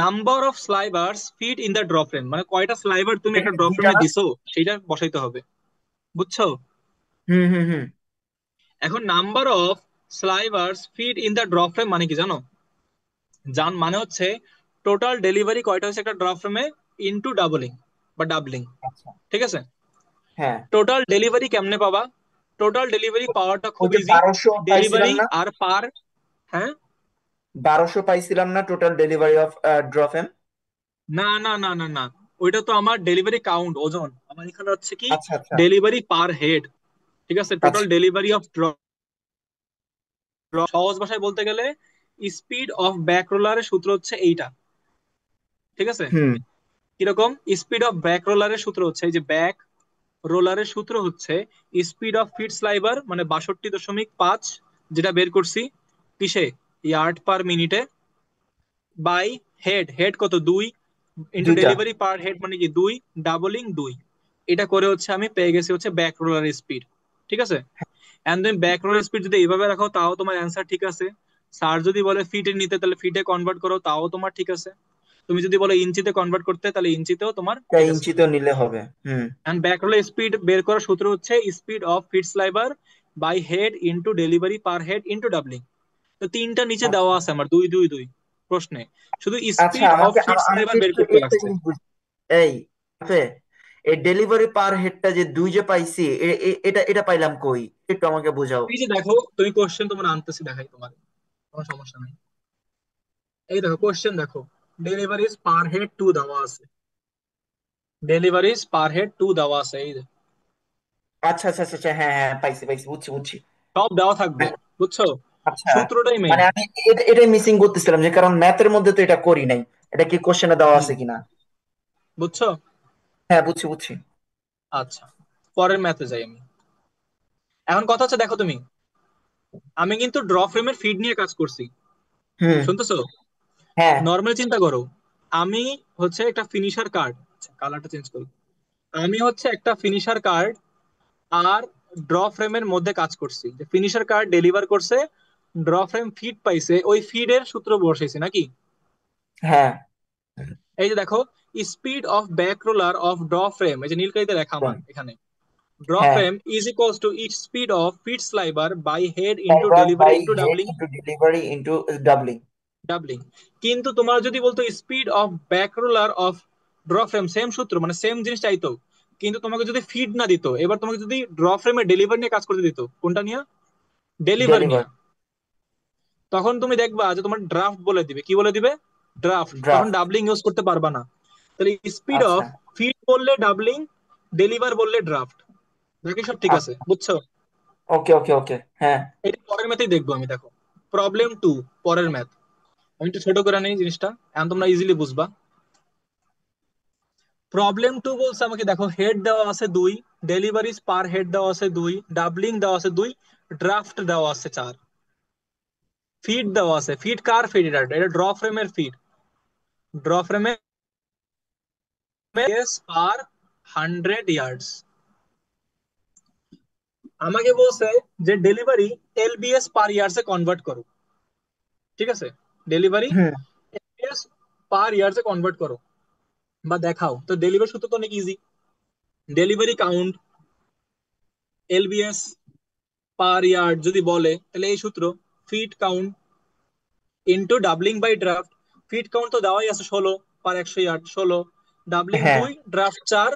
number of slivers feed in the draw frame, মানে কয়টা স্লাইভার তুমি এটা একটা কি ড্র দুইটা ফ্রেমে না? দিছো সেটা বসাইতে হবে, বুঝছো? হুম হুম হুম। এখন number of slivers feed in the draw frame মানে কি জানো? মানে হচ্ছে টোটাল ডেলিভারি কয়টা হচ্ছে একটা ড্র ফ্রেমে ইনটু ডাবলিং বা ডাবলিং, আচ্ছা। ঠিক আছে? হ্যাঁ, টোটাল ডেলিভারি কেমনে পাবা? টোটাল ডেলিভারি পাওয়াটা ওই খুব যে ইজি। 1200 পাইছিলাম ডেলিভারি না? আর পার, হ্যাঁ, 1200 পাইছিলাম না total delivery of drop M? না না না না না, ওইটা তো আমার ডেলিভারি কাউন্ট, ওজন। আমার এখানে হচ্ছে কি আচ্ছা আচ্ছা ডেলিভারি পার হেড, ঠিক আছে? টোটাল আচ্ছা। ডেলিভারি অফ ড্রপ, সহজ ভাষায় বলতে গেলে স্পিড অফ ব্যাক রোলারের সূত্র হচ্ছে এইটা, ঠিক আছে? হুম। কিরকম? স্পিড অফ ব্যাক রোলারের সূত্র হচ্ছে এই যে ব্যাক রোলারের সূত্র হচ্ছে স্পিড অফ ফিট স্লাইভার মানে 62.5, যেটা বের করছি কিসে, ইয়ার্ড পার মিনিটে, বাই হেড, হেড কত, 2, ইন্টু দুইটা। ডেলিভারি পার হেড মানে কি 2, ডাবলিং 2। এটা করে হচ্ছে আমি পেয়ে গেছি হচ্ছে ব্যাক রোলার স্পিড, ঠিক আছে? এন্ড তুমি ব্যাক রোলার স্পিড যদি এইভাবে রাখো তাও তোমার অ্যান্সার ঠিক আছে। স্যার যদি বলে ফিটে নিতে তাহলে ফিটে কনভার্ট করো, তাও তোমার ঠিক আছে। তুমি যদি বলো ইঞ্চিতে কনভার্ট করতে তাহলে ইঞ্চিতেও তোমার ঠিক আছে। ইঞ্চি তো নিলে হবে। হুম। এন্ড ব্যাক রোলার স্পিড বের করার সূত্র হচ্ছে speed of feed sliver by head into delivery per head into doubling. তো তিনটা নিচে দেওয়া আচ্ছা আছে আমার 2 2 2 প্রশ্নে, শুধু আচ্ছা। স্পিড অফ আমাকে ফিট আমি কি স্লাইভার বের একটু করতে একটা লাগছে। জিনিস বুঝ এই আছে, এই ডেলিভারি পার হেডটা যে দুই যে পাইছি, এটা এটা পাইলাম কই? একটু আমাকে বোঝাও। এই যে দেখো, তুমি কোশ্চেন তোমার আনতেছি, দেখাই তোমার, কোনো সমস্যা নাই। এই দেখো কোশ্চেন দেখো, ডেলিভারিজ পার হেড 2 দেওয়া আছে, ডেলিভারিজ পার হেড 2 দেওয়া আছে, এই যে আচ্ছা আচ্ছা আচ্ছা আচ্ছা, হ্যাঁ হ্যাঁ, পাইছি পাইছি, বুঝছি বুঝছি। সব দেওয়া থাকবে, মানে বুঝছো? আচ্ছা, সূত্রটাই মেইন। মানে আমি এটাই মিসিং করতেছিলাম, যে কারণ ম্যাথের মধ্যে তো এটা করি নাই। এটা কি কোশ্চেনে দেওয়া হুম, আছে কিনা? বুঝছো? হ্যাঁ, বুঝছি বুঝছি। আচ্ছা, পরের ম্যাথে যাই আমি। এখন কথা হচ্ছে দেখো তুমি, আমি কিন্তু ড্র ফ্রেমের ফিড নিয়ে কাজ করছি, হুম। শুনতেছো? হ্যাঁ নর্মালি চিন্তা করো, আমি হচ্ছে একটা ফিনিশার কার্ড, কালারটা চেঞ্জ করি, আমি হচ্ছে একটা ফিনিশার কার্ড আর ড্র ফ্রেমের মধ্যে কাজ করছি, যে ফিনিশার কার্ড ডেলিভার করছে, ড্র ফ্রেম ফিড পাইছে, ওই ফিডের সূত্র বসাইছে নাকি? হ্যাঁ এই যে দেখো, speed of back roller of draw frame, এই যে নীলকালিতে লেখা আমার এখানে, ড্র হ্যাঁ। Frame is equals to each speed of feed sliver by head into fibre delivery by into head doubling, into delivery into doubling. Doubling. কিন্তু তোমার যদি বলতো speed of back roller of draw frame, same সূত্র মানে same জিনিস চাইতো, কিন্তু তোমাকে যদি ফিড না দিত, এবার তোমাকে যদি ড্র ফ্রেমে ডেলিভার নিয়ে কাজ করতে দিত, কোনটা নিয়ে? ডেলিভার নিয়ে, ডেলিভার। তখন তুমি দেখবা যে তোমার ড্রাফট বলে দিবে, কি বলে দিবে? ড্রাফট। তখন ড্রাফট। ডাবলিং ইউজ করতে পারবা না। তাহলে স্পিড আচ্ছা অফ ফিড বললে ডাবলিং, ডেলিভার বললে ড্রাফট, বাকি সব ঠিক আছে, আচ্ছা। বুঝছো? ওকে ওকে ওকে, হ্যাঁ। এটা পরের ম্যাথেই দেখবো আমি, দেখো প্রবলেম 2, পরের ম্যাথ। আমি একটু ছোট করে নেই জিনিসটা, এখন তোমরা ইজিলি বুঝবা। প্রবলেম 2 বলছে আমাকে, দেখো হেড দেওয়া আছে 2, ডেলিভারিজ পার হেড দেওয়া আছে 2, ডাবলিং দেওয়া আছে 2, ড্রাফট দেওয়া আছে 4, ফিড দেওয়া আছে, ফিড কার ফিড? এটা ড্র ফ্রেমের ফিড, ড্র ফ্রেমের পার 100 ইয়ার্ডস। আমাকে বলছে যে ডেলিভারি এলবিএস পার ইয়ার্স এ কনভার্ট করো, ঠিক আছে? ডেলিভারি হুম। এলবিএস পার ইয়ার্স এ কনভার্ট করো বা দেখাও। তো ডেলিভারি সূত্র তো অনেক easy, delivery count LBS per yard যদি বলে তাহলে এই সূত্র, feed count into doubling by draft. Feed count তো দেওয়াই আছে 16 পার 100 ইয়ার্ড, 16, ডাবলিং হ্যাঁ। 2, ড্রাফট 4,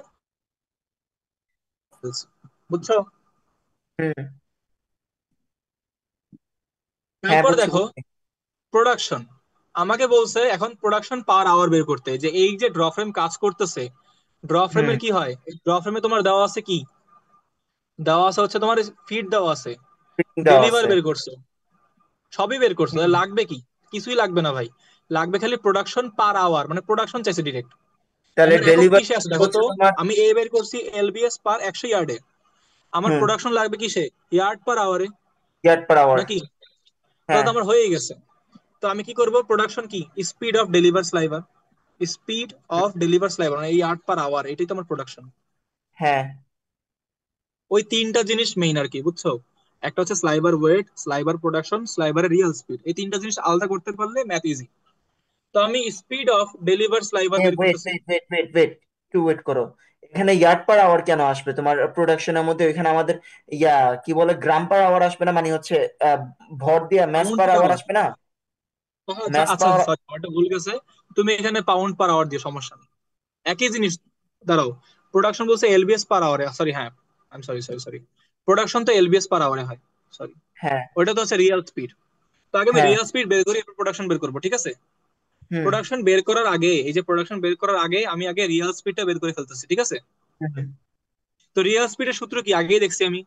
বুঝছো? হুম। হ্যাঁ, তারপর বুঝছি দেখো বুঝছি। প্রোডাকশন, আমাকে বলছে এখন প্রোডাকশন পার আওয়ার বের করতে, যে এই যে ড্র ফ্রেম কাজ করতেছে, ড্র হুম। ফ্রেমের কি হয়, ড্র ফ্রেমে তোমার দেওয়া আছে কি, দেওয়া আছে হচ্ছে তোমার ফিড দেওয়া আছে, ফিটিং দেওয়া ডেলিভার আছে। বের করছো, সবই বের করছো, হুম। তাহলে লাগবে কি? কিছুই লাগবে না ভাই, লাগবে খালি প্রোডাকশন পার আওয়ার, মানে প্রোডাকশন চাইছে ডিরেক্ট। তাহলে আমার একক ডেলিভারি কিসে আছে দেখো হচ্ছে তো, তোমার। আমি এ বের করছি এলবিএস পার 100 ইয়ার্ডে, আমার হুম। প্রোডাকশন লাগবে কিসে? Yard per আওয়ারে, yard per hour. নাকি? তাহলে হ্যাঁ। তো আমার হয়েই গেছে। তো আমি কি করব, প্রোডাকশন কি, speed of deliver sliver, speed of deliver স্লাইবার, মানে এই 8 পার আওয়ার, এটাই তো আমার প্রোডাকশন। হ্যাঁ ওই তিনটা জিনিস মেইন আর কি, বুঝছো? একটা হচ্ছে স্লাইবার ওয়েট, স্লাইবার প্রোডাকশন, স্লাইবারের রিয়েল স্পিড, এই তিনটা জিনিস আলাদা করতে পারলে ম্যাথ ইজি। তো আমি স্পিড অফ ডেলিভার স্লাইবার বের ওয়েট করতেছি। ওয়েট ওয়েট ওয়েট ওয়েট একটু ওয়েট করো। এখানে ইয়ার্ড পার আওয়ার কেন আসবে তোমার প্রোডাকশনের মধ্যে? এখানে আমাদের ইয়া কি বলে গ্রাম পার আওয়ার আসবে না, মানে হচ্ছে ভর দিয়া mass pound per per hour hour. আসবে না? আচ্ছা ম্যাস আচ্ছা, পাওয়ার। সরি আমারটা ভুল গেছে। তুমি এখানে পাউন্ড পার আওয়ার দিয়ে সমস্যা নেই, একই জিনিস। দাঁড়াও, প্রোডাকশন বলছে এলবিএস পার আওয়ারে, সরি হ্যাঁ, I am sorry sorry sorry, production তো এলবিএস পার আওয়ারে হয়, সরি। হ্যাঁ ওইটা তো হচ্ছে রিয়েল স্পিড। তো আগে আমি হ্যাঁ। রিয়েল স্পিড বের করি, এরপর প্রোডাকশন বের করবো, ঠিক আছে? হুম প্রোডাকশন বের করার আগে, এই যে প্রোডাকশন বের করার আগে আমি আগে রিয়েল স্পিডটা বের করে ফেলতেছি, ঠিক আছে? হুম। তো রিয়েল স্পিডের সূত্র কি আগেই দেখছি আমি।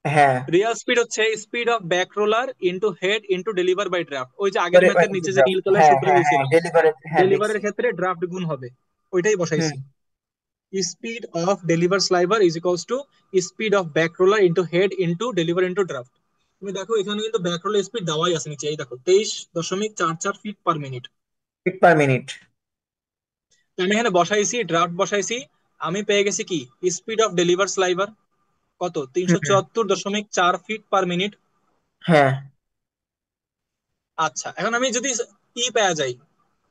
হ্যাঁ রিয়েল স্পিড হচ্ছে speed of back roller into head into deliver by draft, ওই যে আগের ম্যাথের নিচে যে নীল কালার হ্যাঁ সূত্র হ্যাঁ হ্যাঁ, দিয়েছিলাম, ডেলিভারি, হ্যাঁ ডেলিভারের দেখছি। ক্ষেত্রে ড্রাফট গুণ হবে, ওইটাই হুম। বসাইছি। Speed of deliver sliver is equals two speed of back roller into head into deliver into draft. তুমি দেখো এখানে কিন্তু ব্যাক রোলার স্পিড দেওয়াই আছে নিচে, এই দেখো 23.44 feet per minute. Feet per minute. আমি এখানে বসাইছি, ড্রাফট বসাইছি, আমি পেয়ে গেছি কি স্পিড অফ ডেলিভার স্লাইভার, কত, হুম। 374.4 ফিট পার মিনিট। হ্যাঁ। আচ্ছা, এখন আমি যদি পেয়ে যাই,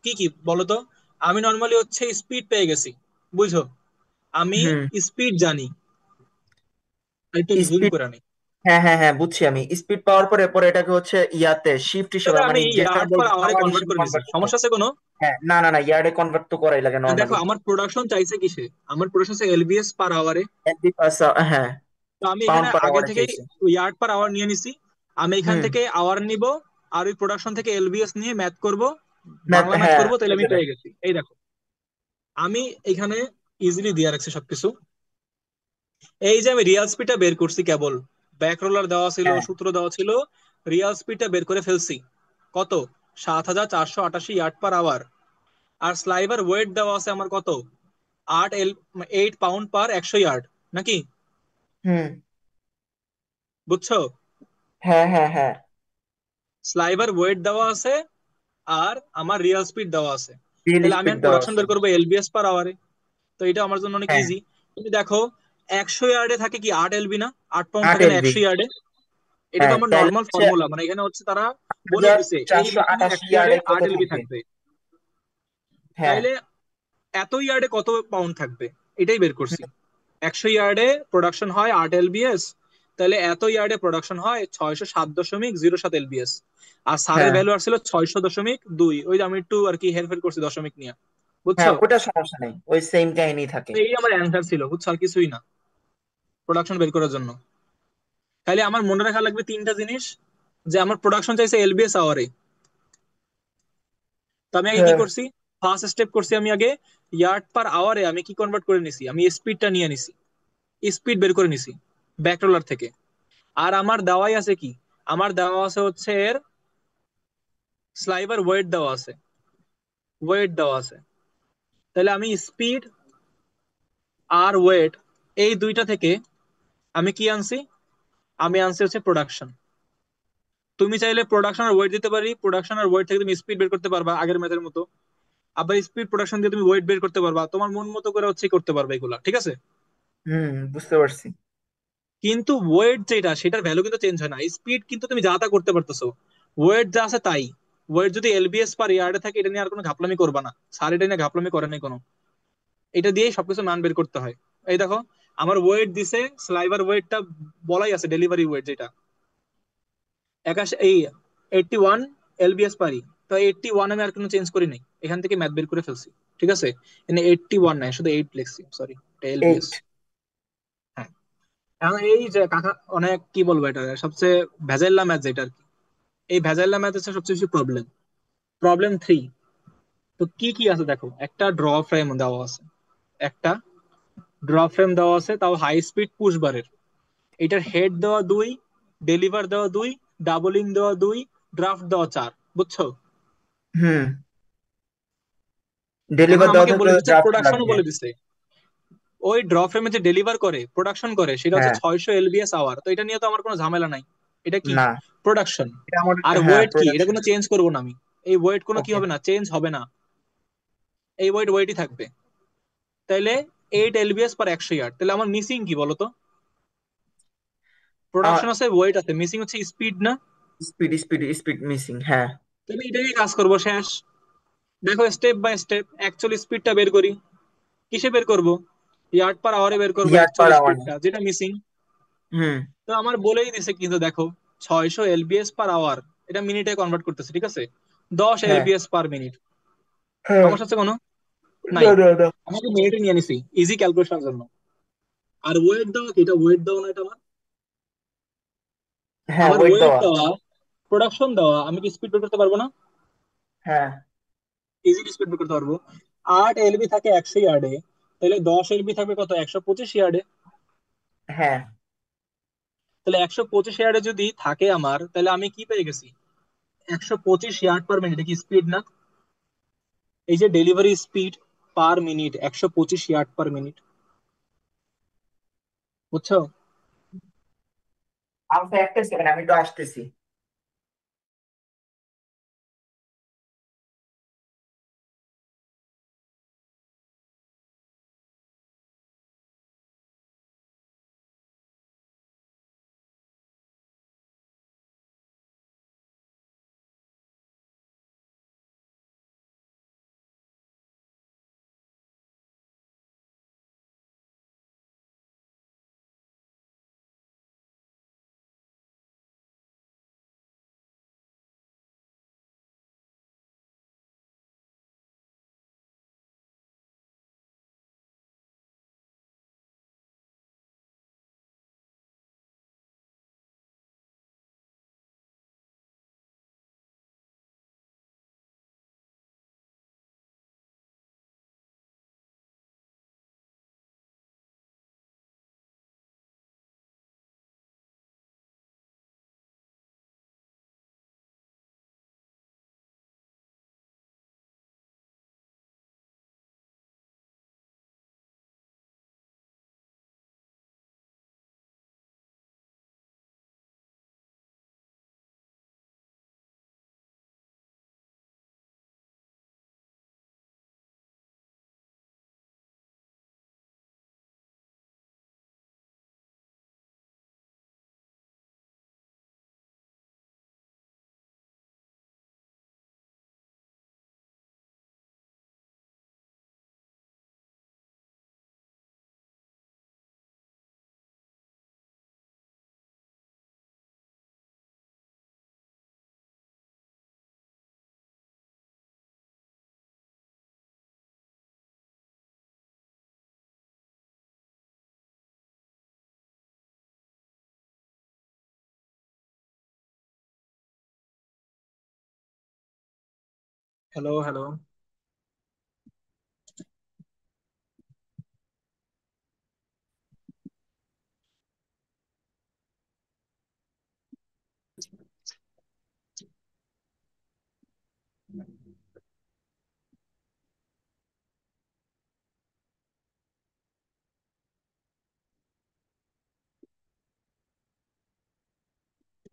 কি কি বলতো? আমি নর্মালি হচ্ছে স্পিড পেয়ে গেছি, বুঝছো? আমি হুম। স্পিড জানি, একটু জুম স্পিড, করে নিই। হ্যাঁ হ্যাঁ হ্যাঁ বুঝছি আমি। স্পিড পাওয়ার পরে পরে এটাকে হচ্ছে ইয়াতে শিফট হিসেবে তাহলে মানে আমি যেটা ইয়ার্ড পার বলবো আওয়ারে পাওয়ার কনভার্ট হিসেবে করে নিছি, কনভার্ট করো। সমস্যা আছে কোনো? হ্যাঁ না না না, ইয়ার্ডে কনভার্ট তো করাই লাগে দেখো নর্মালি। আমার প্রোডাকশন চাইছে কিসে, আমার প্রোডাকশন চাইছে এলবিএস পার আওয়ারে। এমপি পাস, হ্যাঁ। তো আমি পাউন্ড এখানে পার আগে আওয়ারে থেকেই চাইছে। ইয়ার্ড পার আওয়ার নিয়ে নিছি। আমি এখান হুম। থেকে আওয়ার নিব, আর ওই প্রোডাকশন থেকে এলবিএস নিয়ে ম্যাথ করব, ম্যাথ, বাংলা ম্যাথ হ্যাঁ করব, তাহলে হয়ে আমি যাবে। পেয়ে গেছি। এই দেখো, আমি এখানে ইজিলি দিয়ে রাখছি সবকিছু। এই যে আমি রিয়াল স্পিডটা বের করছি কেবল, ব্যাক রোলার দেওয়া ছিল, হ্যাঁ সূত্র দেওয়া ছিল, রিয়াল স্পিডটা বের করে ফেলছি, কত, 7,488 ইয়ার্ড পার আওয়ার। আর স্লাইভার ওয়েট দেওয়া আছে আমার কত, 8 পাউন্ড পার 100 ইয়ার্ড, নাকি? হুম। বুঝছো? হ্যাঁ হ্যাঁ হ্যাঁ। স্লাইভার ওয়েট দেওয়া আছে, আর আমার রিয়াল স্পিড দেওয়া আছে। রিয়েল তাহলে আমি স্পিড এখন দেওয়া প্রোডাকশন আছে। বের করবো এলবিএস পার আওয়ারে। তো এটা আমার জন্য অনেক হ্যাঁ। ইজি। তুমি দেখো 100 ইয়ার্ডে থাকে কি 8 এলবি না, 8 পাউন্ড আট থাকে না এলবি 100 ইয়ার্ডে। এটা তো হ্যাঁ আমার তাহলে নর্মাল হচ্ছে ফর্মুলা, মানে এখানে হচ্ছে তারা বলে হাজার দিছে এই চারশো মেশিনে আটাশি 100 ইয়ার্ডে ইয়ার্ডে কত 8 এলবি থাকবে? থাকবে। হ্যাঁ। তাইলে এত ইয়ার্ডে কত পাউন্ড থাকবে, এটাই বের করছি। 100 ইয়ার্ডে প্রোডাকশন হয় 8 এলবিএস, তাহলে এত ইয়ার্ডে প্রোডাকশন হয় 607.07 এলবিএস। আর সারের হ্যাঁ ভ্যালু আসছিল 600.2, ওই যে আমি একটু আর কি হেরফের করছি দশমিক নিয়ে, হ্যাঁ বুঝছো? ওটা সমস্যা নেই, ওই সেম কাহিনী থাকে। তো এই আমার অ্যান্সার ছিল, বুঝছো, আর কিছুই না প্রোডাকশন বের করার জন্য। তাহলে আমার মনে রাখা লাগবে তিনটা জিনিস, যে আমার প্রোডাকশন চাইছে এলবিএস আওয়ারে। তো আমি আগে কি হ্যাঁ। করছি, ফার্স্ট স্টেপ করছি আমি আগে ইয়ার্ড পার আওয়ারে আমি কি কনভার্ট করে নিছি, আমি স্পিডটা নিয়ে নিছি, স্পিড বের করে নিছি ব্যাক রোলার থেকে। আর আমার দেওয়াই আছে কি, আমার দেওয়া আছে হচ্ছে এর স্লাইভার ওয়েট দেওয়া আছে, ওয়েট দেওয়া আছে। তাহলে আমি স্পিড আর ওয়েট, এই দুইটা থেকে আমি কি আনছি, আমি আনছি হচ্ছে প্রোডাকশন। তুমি চাইলে প্রোডাকশন আর ওয়েট দিতে পারি, প্রোডাকশন আর ওয়েট থেকে তুমি স্পিড বের করতে পারবা আগের ম্যাথের মতো। আবার স্পিড প্রোডাকশন দিয়ে তুমি ওয়েট বের করতে পারবা, তোমার মন মতো করে হচ্ছে করতে পারবে এগুলা, ঠিক আছে? হুম, বুঝতে পারছি। কিন্তু ওয়েট যেটা, সেটার ভ্যালু কিন্তু চেঞ্জ হয় না, স্পিড কিন্তু তুমি যা তা করতে পারতেছো, ওয়েট যা আছে তাই। ওয়েট যদি এলবিএস পার ইয়ার্ডে থাকে, এটা নিয়ে আর কোনো ঘাপলামি করবা না, স্যার এটা নিয়ে ঘাপলামি করে নাই কোনো, এটা দিয়েই সবকিছু মান বের করতে হয়। এই দেখো, আমার ওয়েট দিছে, স্লাইভার ওয়েটটা বলাই আছে, ডেলিভারি ওয়েট যেটা এই 81 এলবিএস পারি। তো 81 আমি আর কোনো চেঞ্জ করি নাই, এখান থেকে ম্যাথ বের করে ফেলছি, ঠিক আছে? এখানে 81 নাই, শুধু 8 লিখছি, সরি, এটা এলবিএস। এইট। হ্যাঁ, এখন এই যে কাকা, অনেক কি বলবো, এটা সবচেয়ে ভেজাইল্লা ম্যাথ যেটা আর কি। এই ভেজাইল্লা ম্যাথ হচ্ছে সবচেয়ে বেশি প্রবলেম, প্রবলেম 3। তো কি কি আছে দেখো, একটা ড্র ফ্রেম দেওয়া আছে, একটা ড্র ফ্রেম দেওয়া আছে, তাও হাই স্পিড পুশ বারের। এটার হেড দেওয়া 2, ডেলিভার দেওয়া 2, ডাবলিং দেওয়া 2, ড্রাফট দেওয়া 4, বুঝছো? হুম। এখন ডেলিভার দেওয়া আমাকে থাকলে বলে দিচ্ছে ড্রাফট প্রোডাকশনও লাগবে। বলে দিচ্ছে, ওই ড্র ফ্রেমে যে ডেলিভার করে প্রোডাকশন করে সেটা হচ্ছে হ্যাঁ। 600 এলবিএস আওয়ার। তো এটা নিয়ে তো আমার কোনো ঝামেলা নাই, এটা কি না, প্রোডাকশন। এটা আমার, আর হ্যাঁ ওয়েট কি, এটা প্রোডাকশন। কোনো চেঞ্জ করবো না আমি, এই ওয়েট কোনো কি ওকে। হবে না, চেঞ্জ হবে না। এই ওয়েটই থাকবে। তাইলে 8 lbs/100 ইয়ার্ড, তাহলে আমার মিসিং কি বলতো? প্রোডাকশন আছে, ওয়েট আছে, মিসিং হচ্ছে স্পিড না? স্পিড স্পিড স্পিড মিসিং, হ্যাঁ। তাহলে এটাই কাজ করবো, শেষ। দেখো স্টেপ বাই স্টেপ অ্যাকচুয়াল স্পিডটা বের করি। কিসে বের করব? ইয়ার্ড পার আওয়ারে বের করবো ইয়ার্ড অ্যাকচুয়াল পার আওয়ার। স্পিডটা, যেটা মিসিং। হুম। তো আমার বলেই দিছে কিন্তু, দেখো 600 lbs/আওয়ার, এটা মিনিটে কনভার্ট করতেছে, ঠিক আছে? দশ হ্যাঁ এলবিএস পার মিনিট। হ্যাঁ। সমস্যা আছে কোনো? নাই। না না না। আমাকে মিনিটে নিয়ে নিছি ইজি ক্যালকুলেশনের জন্য। আর ওয়েট দেওয়া কি, এটা ওয়েট দেওয়া না, এটা আমার হ্যাঁ আমার ওয়েট ওয়েট দেওয়া। দেওয়া, প্রোডাকশন দেওয়া, আমি কি স্পিড বের করতে পারবো না? হ্যাঁ ইজিলি স্পিড বের করতে পারবো। 8 এলবি থাকে 100 ইয়ার্ডে, তাহলে 10 এলবি থাকবে কত, 125 ইয়ার্ডে। হ্যাঁ। তাহলে 125 ইয়ার্ডে যদি থাকে আমার, তাহলে আমি কি পেয়ে গেছি? 125 ইয়ার্ড পার মিনিট, কি স্পিড না? এই যে delivery speed per minute 125 yard per minute, বুঝছো? আচ্ছা একটা সেকেন্ড, আমি একটু আসতেছি। Hello hello.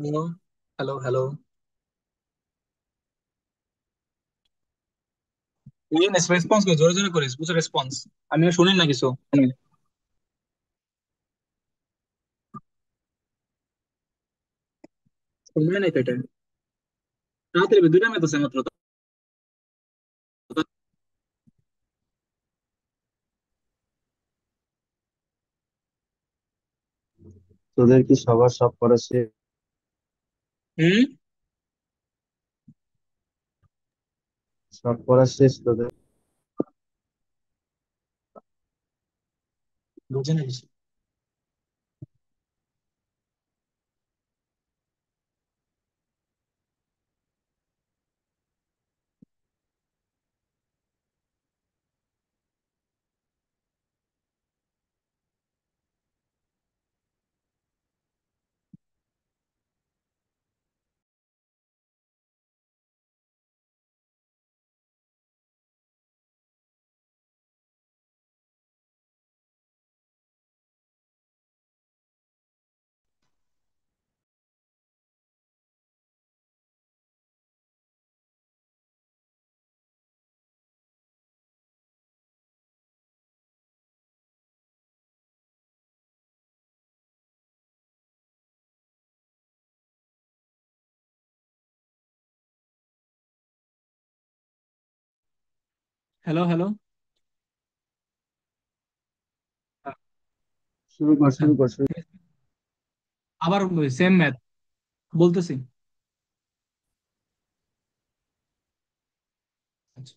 Hello hello hello. Yes, response করে, জোরে জোরে করিস, বুঝছো রেসপন্স? আমি আর শুনি না কিছু। শুনবে নাই তো এটা, তাড়াতাড়ি 2টা ম্যাচ আছে মাত্র তো। তোদের কি সবার সব পড়া শেষ? হুম। সব পড়া শেষ তোদের? বুঝে না কিছু। Hello hello. শুরু কর আচ্ছা, শুরু কর শুরু কর। আবার সেম ম্যাথ বলতেছি। আচ্ছা,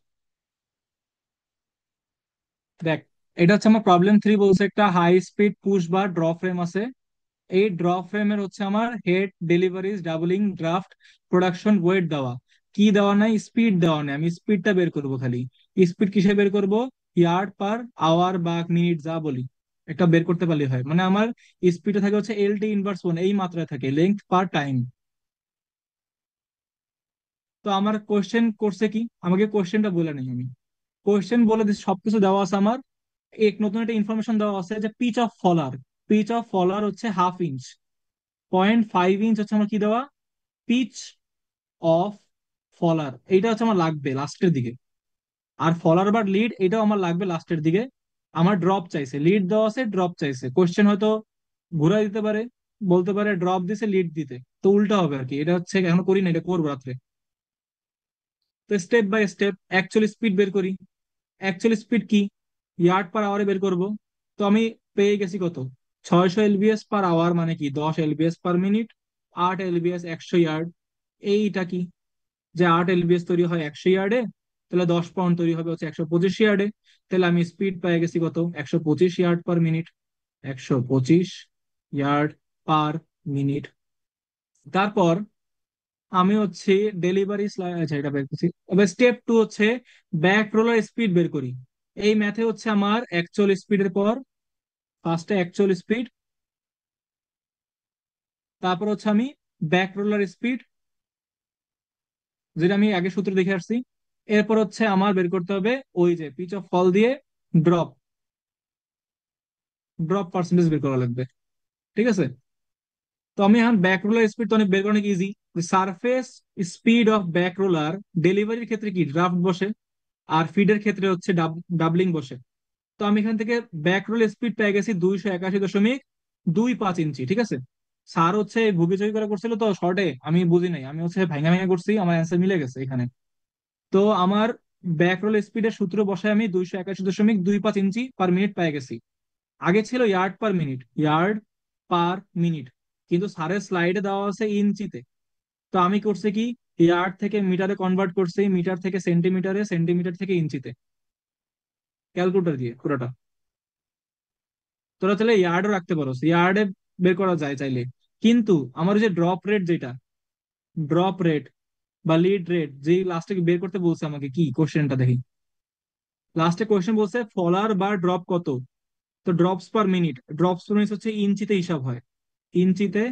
দেখ, এটা হচ্ছে আমার প্রবলেম 3, বলছে একটা হাই স্পিড পুশ বা ড্র ফ্রেম আছে। এই ড্র ফ্রেমের হচ্ছে আমার head, deliveries, doubling, draft, production, weight দেওয়া। কি দেওয়া নাই? স্পিড দেওয়া নাই। আমি স্পিডটা বের করব খালি। স্পিড কিসে বের করব? ইয়ার্ড পার আওয়ার বা মিনিট যা বলি, এটা বের করতে পারলে হয়। মানে আমার স্পিডে থাকে হচ্ছে LT−1, এই মাত্রায় থাকে, লেংথ পার টাইম। তো আমার কোশ্চেন করছে কি, আমাকে কোশ্চেনটা বলে নেই আমি। কোশ্চেন বলে দিচ্ছি, সবকিছু দেওয়া আছে আমার। এক নতুন একটা ইনফরমেশন দেওয়া আছে যে পিচ অফ ফলার, পিচ অফ ফলার হচ্ছে 1/2 ইঞ্চ। 0.5 ইঞ্চ হচ্ছে আমার কি দেওয়া? পিচ অফ ফলার। এইটা হচ্ছে আমার লাগবে লাস্টের দিকে। আর ফলার বা লিড এটাও আমার লাগবে লাস্টের দিকে। আমার ড্রপ চাইছে, লিড দেওয়া আছে, ড্রপ চাইছে। কোশ্চেন হয়তো ঘুরাই দিতে পারে, বলতে পারে ড্রপ দিছে লিড দিতে, তো উল্টা হবে আর কি। এটা হচ্ছে এখন করি না, এটা করবো রাত্রে। তো step by step actual speed বের করি। অ্যাকচুয়াল স্পিড কি? ইয়ার্ড পার আওয়ারে বের করব। তো আমি পেয়ে গেছি কত? 600 lbs/আওয়ার, মানে কি 10 lbs/মিনিট। 8 lbs 100 ইয়ার্ড। এইটা কি? যে 8 lbs তৈরি হয় 100 ইয়ার্ডে, তাহলে 10 পাউন্ড তৈরি হবে হচ্ছে 125 ইয়ার্ডে। তাহলে আমি স্পিড পেয়ে গেছি কত? 125 yard per minute. 125 yard per minute. তারপর আমি হচ্ছে ডেলিভারি, আচ্ছা এটা বের করছি। এবার স্টেপ 2 হচ্ছে ব্যাক রোলার স্পিড বের করি। এই ম্যাথে হচ্ছে আমার অ্যাকচুয়াল স্পিডের পর ফার্স্টে অ্যাকচুয়াল স্পিড, তারপর হচ্ছে আমি ব্যাক রোলার স্পিড, যেটা আমি আগে সূত্র দেখে আসছি। এরপর হচ্ছে আমার বের করতে হবে ওই যে পিচ অফ ফল দিয়ে ড্রপ, ড্রপ পার্সেন্টেজ বের করা লাগবে। ঠিক আছে? তো আমি এখন ব্যাক রোলার স্পিড তো অনেক বের করা অনেক easy. Surface speed of back roller ডেলিভারির ক্ষেত্রে কি ড্রাফট বসে, আর ফিডের ক্ষেত্রে হচ্ছে ডাবলিং বসে। তো আমি এখান থেকে ব্যাক রোল স্পিড পেয়ে গেছি 281.25 ইঞ্চি। ঠিক আছে? স্যার হচ্ছে ভুগিচুগি করে করছিল তো শর্টে, আমি বুঝি নাই, আমি হচ্ছে ভাঙা ভাঙা করছি, আমার অ্যান্সার মিলে গেছে এখানে। তো আমার ব্যাক রোল স্পিডের সূত্র বসায় আমি 281.25 ইঞ্চি পার মিনিট পেয়ে গেছি। আগে ছিল yard per minute, yard per minute, কিন্তু স্যারের স্লাইডে দেওয়া আছে ইঞ্চিতে। তো আমি করছি কি, ইয়ার্ড থেকে মিটারে কনভার্ট করছি, মিটার থেকে সেন্টিমিটারে, সেন্টিমিটার থেকে ইঞ্চিতে, ক্যালকুলেটর দিয়ে পুরোটা। তোরা চাইলে ইয়ার্ডও রাখতে পারো, ইয়ার্ডে বের করা যায় চাইলে। কিন্তু আমার ওই যে ড্রপ রেট, যেটা ড্রপ রেট বা লিড রেট, যে লাস্টে বের করতে বলছে আমাকে, কি কোশ্চেনটা দেখি। লাস্টে কোশ্চেন বলছে ফলার বা ড্রপ কত। তো drops per minute, drops per minute হচ্ছে ইঞ্চিতে হিসাব হয়, ইঞ্চিতে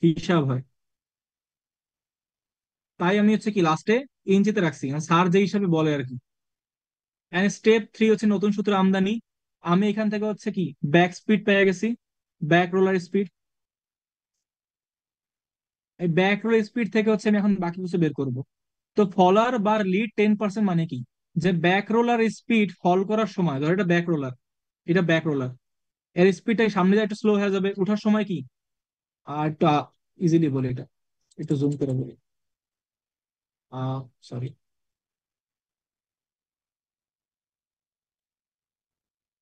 হিসাব হয়। তাই আমি হচ্ছে কি লাস্টে ইঞ্চিতে রাখছি, স্যার যে হিসাবে বলে আর কি। স্টেপ 3 হচ্ছে নতুন সূত্র আমদানি। আমি এখান থেকে হচ্ছে কি ব্যাক স্পিড পেয়ে গেছি, ব্যাক রোলার স্পিড। এই ব্যাক রোলার স্পিড থেকে হচ্ছে আমি এখন বাকি কিছু বের করব। তো ফলার বা লিড 10% মানে কি, যে ব্যাক রোলার স্পিড ফল করার সময়, ধর এটা ব্যাক রোলার, এটা ব্যাক রোলার, এর স্পিডটা সামনে যায় একটু স্লো হয়ে যাবে, ওঠার সময় কি, আর একটু ইজিলি বলি এটা, একটু জুম করে বলি। সরি,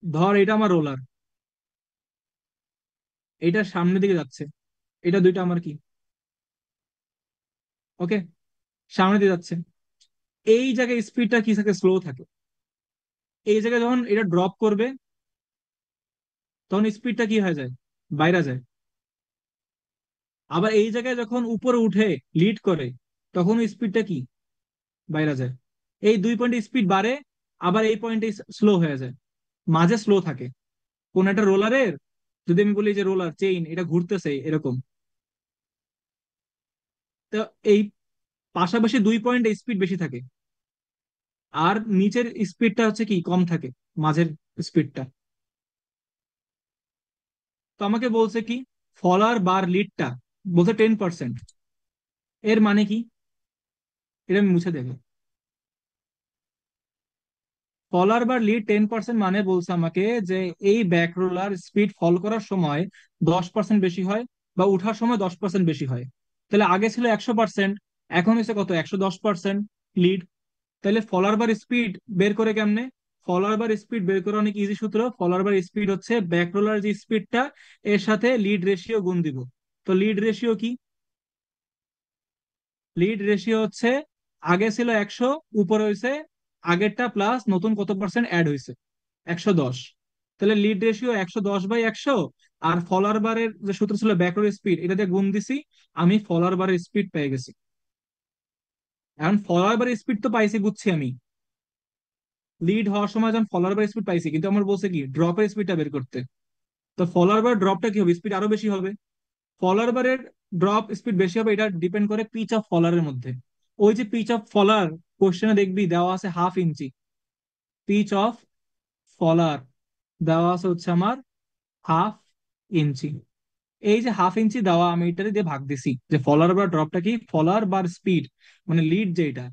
ধর এটা আমার রোলার, এটা সামনের দিকে যাচ্ছে, এটা দুইটা আমার কি, ওকে, সামনের দিকে যাচ্ছে। এই জায়গায় স্পিডটা কি থাকে? স্লো থাকে। এই জায়গায় যখন এটা ড্রপ করবে, তখন স্পিডটা কি হয়ে যায়? বাইরে যায়। আবার এই জায়গায় যখন উপরে উঠে লিড করে, তখন স্পিডটা কি? বাইরে যায়। এই দুই পয়েন্টে স্পিড বাড়ে, আবার এই পয়েন্টে স্লো হয়ে যায়, মাঝে স্লো থাকে। কোন একটা রোলারের, যদি আমি বলি যে রোলার চেইন এটা ঘুরতেছে এরকম, তো এই পাশাপাশি দুই পয়েন্টে স্পিড বেশি থাকে, আর নিচের স্পিডটা হচ্ছে কি কম থাকে, মাঝের স্পিডটা। তো আমাকে বলছে কি, ফলার বার লিডটা বলছে 10%। এর মানে কি? এটা আমি মুছে দেবো। ফলার বার লিড 10% মানে বলছে আমাকে যে এই ব্যাক রোলার স্পিড ফল করার সময় 10% বেশি হয়, বা উঠার সময় 10% বেশি হয়। তাহলে আগে ছিল 100%, এখন হচ্ছে কত? 110% লিড। তাহলে ফলার বার স্পিড বের করে কেমনে? ফলোয়ার বার স্পিড বের করা অনেক ইজি সূত্র। ফলোয়ার বার স্পিড হচ্ছে ব্যাক রোলার যে স্পিডটা এর সাথে লিড রেশিও গুণ দিব। তো লিড রেশিও কি? লিড রেশিও হচ্ছে আগে ছিল 100, উপরে হয়েছে আগেরটা প্লাস নতুন কত পার্সেন্ট অ্যাড হয়েছে, 110। তাহলে লিড রেশিও 110/100। আর ফলোয়ার বারের যে সূত্র ছিল ব্যাকওয়ার্ড স্পিড, এটা দিয়ে গুণ দিছি, আমি ফলোয়ার বারের স্পিড পেয়ে গেছি। এখন ফলোয়ার বারের স্পিড তো পাইছি বুঝছি আমি, লিড হওয়ার সময় যখন ফলোয়ার বার স্পিড পাইছি, কিন্তু আমার বলছে কি ড্রপের স্পিডটা বের করতে। তো ফলোয়ার বার ড্রপটা কি হবে? স্পিড আরো বেশি হবে। ফলোয়ার বারের ড্রপ স্পিড বেশি হবে, এটা ডিপেন্ড করে পিচ অফ ফলোয়ারের মধ্যে। ওই যে পিচ অফ ফলোয়ার কোশ্চেনে দেখবি দেওয়া আছে 1/2 ইঞ্চি। পিচ অফ ফলোয়ার দেওয়া আছে হচ্ছে আমার 1/2 ইঞ্চি। এই যে 1/2 ইঞ্চি দেওয়া, আমি এটা দিয়ে ভাগ দিছি যে ফলোয়ার বার ড্রপটা কি, ফলোয়ার বার স্পিড মানে লিড যেটা,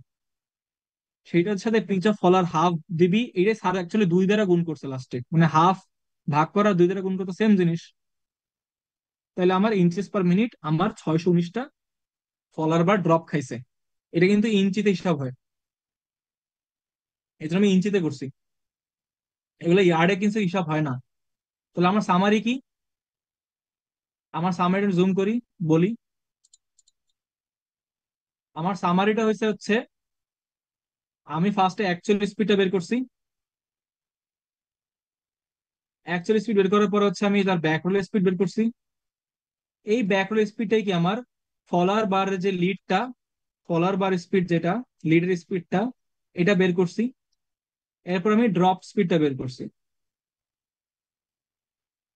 সেইটার সাথে পিচ অফ ফলোয়ার হাফ দিবি। এটা স্যার অ্যাকচুয়ালি 2 দ্বারা গুণ করছে লাস্টে, মানে হাফ ভাগ করা 2 দ্বারা গুণ করতে সেম জিনিস। তাহলে আমার ইঞ্চিস পার মিনিট আমার 619টা ফলোয়ার বার ড্রপ খাইছে। এটা কিন্তু ইঞ্চিতে হিসাব হয়, এই জন্য আমি ইঞ্চিতে করছি, এগুলো ইয়ার্ডে কিন্তু হিসাব হয় না। তাহলে আমার সামারি কি? আমার সামারি জুম করি, বলি। আমার সামারিটা হয়েছে হচ্ছে, আমি ফার্স্টে অ্যাকচুয়াল স্পিডটা বের করছি। অ্যাকচুয়াল স্পিড বের করার পর হচ্ছে আমি তার ব্যাকরোল স্পিড বের করছি। এই ব্যাকরোল স্পিডটাই কি আমার ফলোয়ার বার যে লিডটা, ফলোয়ার বার স্পিড যেটা, লিডের স্পিডটা, এটা বের করছি। এরপর আমি ড্রপ স্পিডটা বের করছি।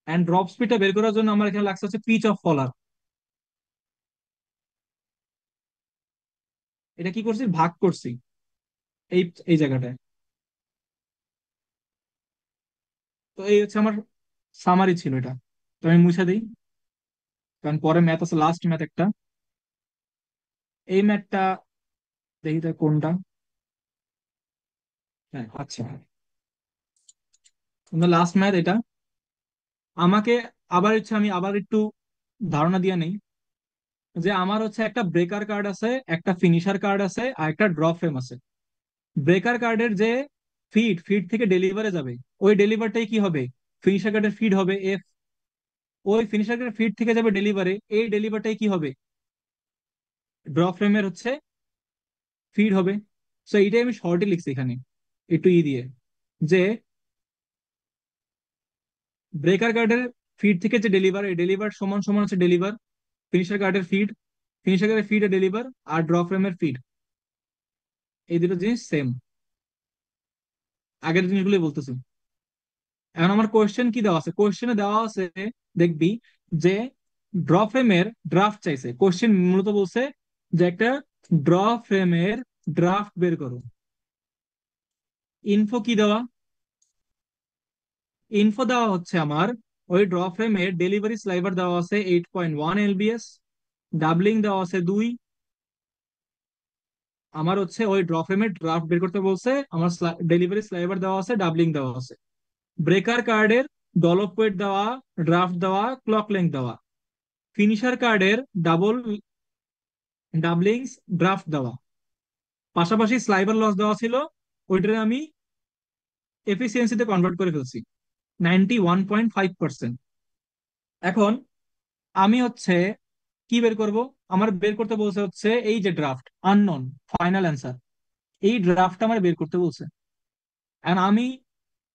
এন্ড ড্রপ স্পিডটা বের করার জন্য আমার এখানে লাগছে হচ্ছে পিচ অফ ফলোয়ার। এটা কি করছি? ভাগ করছি এই এই জায়গাটায়। তো এই হচ্ছে আমার সামারি ছিল এটা। তো আমি মুছে দিই, কারণ পরে ম্যাথ আছে, লাস্ট ম্যাথ একটা। এই ম্যাথটা দেখি তো কোনটা। হ্যাঁ আচ্ছা, লাস্ট ম্যাথ এটা। আমাকে আবার হচ্ছে, আমি আবার একটু ধারণা দিয়ে নেই যে আমার হচ্ছে একটা ব্রেকার কার্ড আছে, একটা ফিনিশার কার্ড আছে, আর একটা ড্র ফ্রেম আছে। ব্রেকার কার্ডের যে ফিড ফিড থেকে ডেলিভারে যাবে, ওই ডেলিভারটাই কি হবে? ফিনিশার কার্ডের ফিড হবে এফ। ওই ফিনিশার কার্ডের ফিড থেকে যাবে ডেলিভারে, এই ডেলিভারটাই কি হবে? ড্র ফ্রেমের হচ্ছে ফিড হবে। সো এইটাই আমি শর্টে লিখছি এখানে একটু দিয়ে, যে ব্রেকার কার্ডের ফিড থেকে যে ডেলিভার, এই ডেলিভার সমান সমান হচ্ছে ডেলিভার ফিনিশার কার্ডের ফিড, ফিনিশার কার্ডের ফিড এ ডেলিভার, আর ড্র ফ্রেমের ফিড, এই দুটো জিনিস সেম। আগের জিনিসগুলোই বলতেছি। এখন আমার কোয়েশ্চেন কি দেওয়া আছে? কোয়েশ্চেনে দেওয়া আছে, দেখবি যে ড্র ফ্রেমের ড্রাফট চাইছে। কোয়েশ্চেন মূলত বলছে যে একটা ড্র ফ্রেমের ড্রাফট বের করো। ইনফো কি দেওয়া? ইনফো দেওয়া হচ্ছে আমার ওই ড্র ফ্রেমের ডেলিভারি স্লাইভার দেওয়া আছে 8.1 lbs, ডাবলিং দেওয়া আছে 2। আমার হচ্ছে ওই ড্র ফ্রেমের ড্রাফট বের করতে বলছে, আমার ডেলিভারি স্লাইভার দেওয়া আছে, ডাবলিং দেওয়া আছে। ব্রেকার কার্ডের ডলপ ওয়েট দেওয়া, ড্রাফট দেওয়া, ক্লক লেন্থ দেওয়া। ফিনিশার কার্ডের ডাবল ডাবলিংস, ড্রাফট দেওয়া, পাশাপাশি স্লাইভার লস দেওয়া ছিল। ওইটারে আমি এফিসিয়েন্সিতে কনভার্ট করে ফেলছি 91.5%। এখন আমি হচ্ছে কি বের করব? আমার বের করতে বলছে হচ্ছে এই যে ড্রাফট আননোন ফাইনাল অ্যান্সার, এই ড্রাফটটা আমার বের করতে বলছে। এন্ড আমি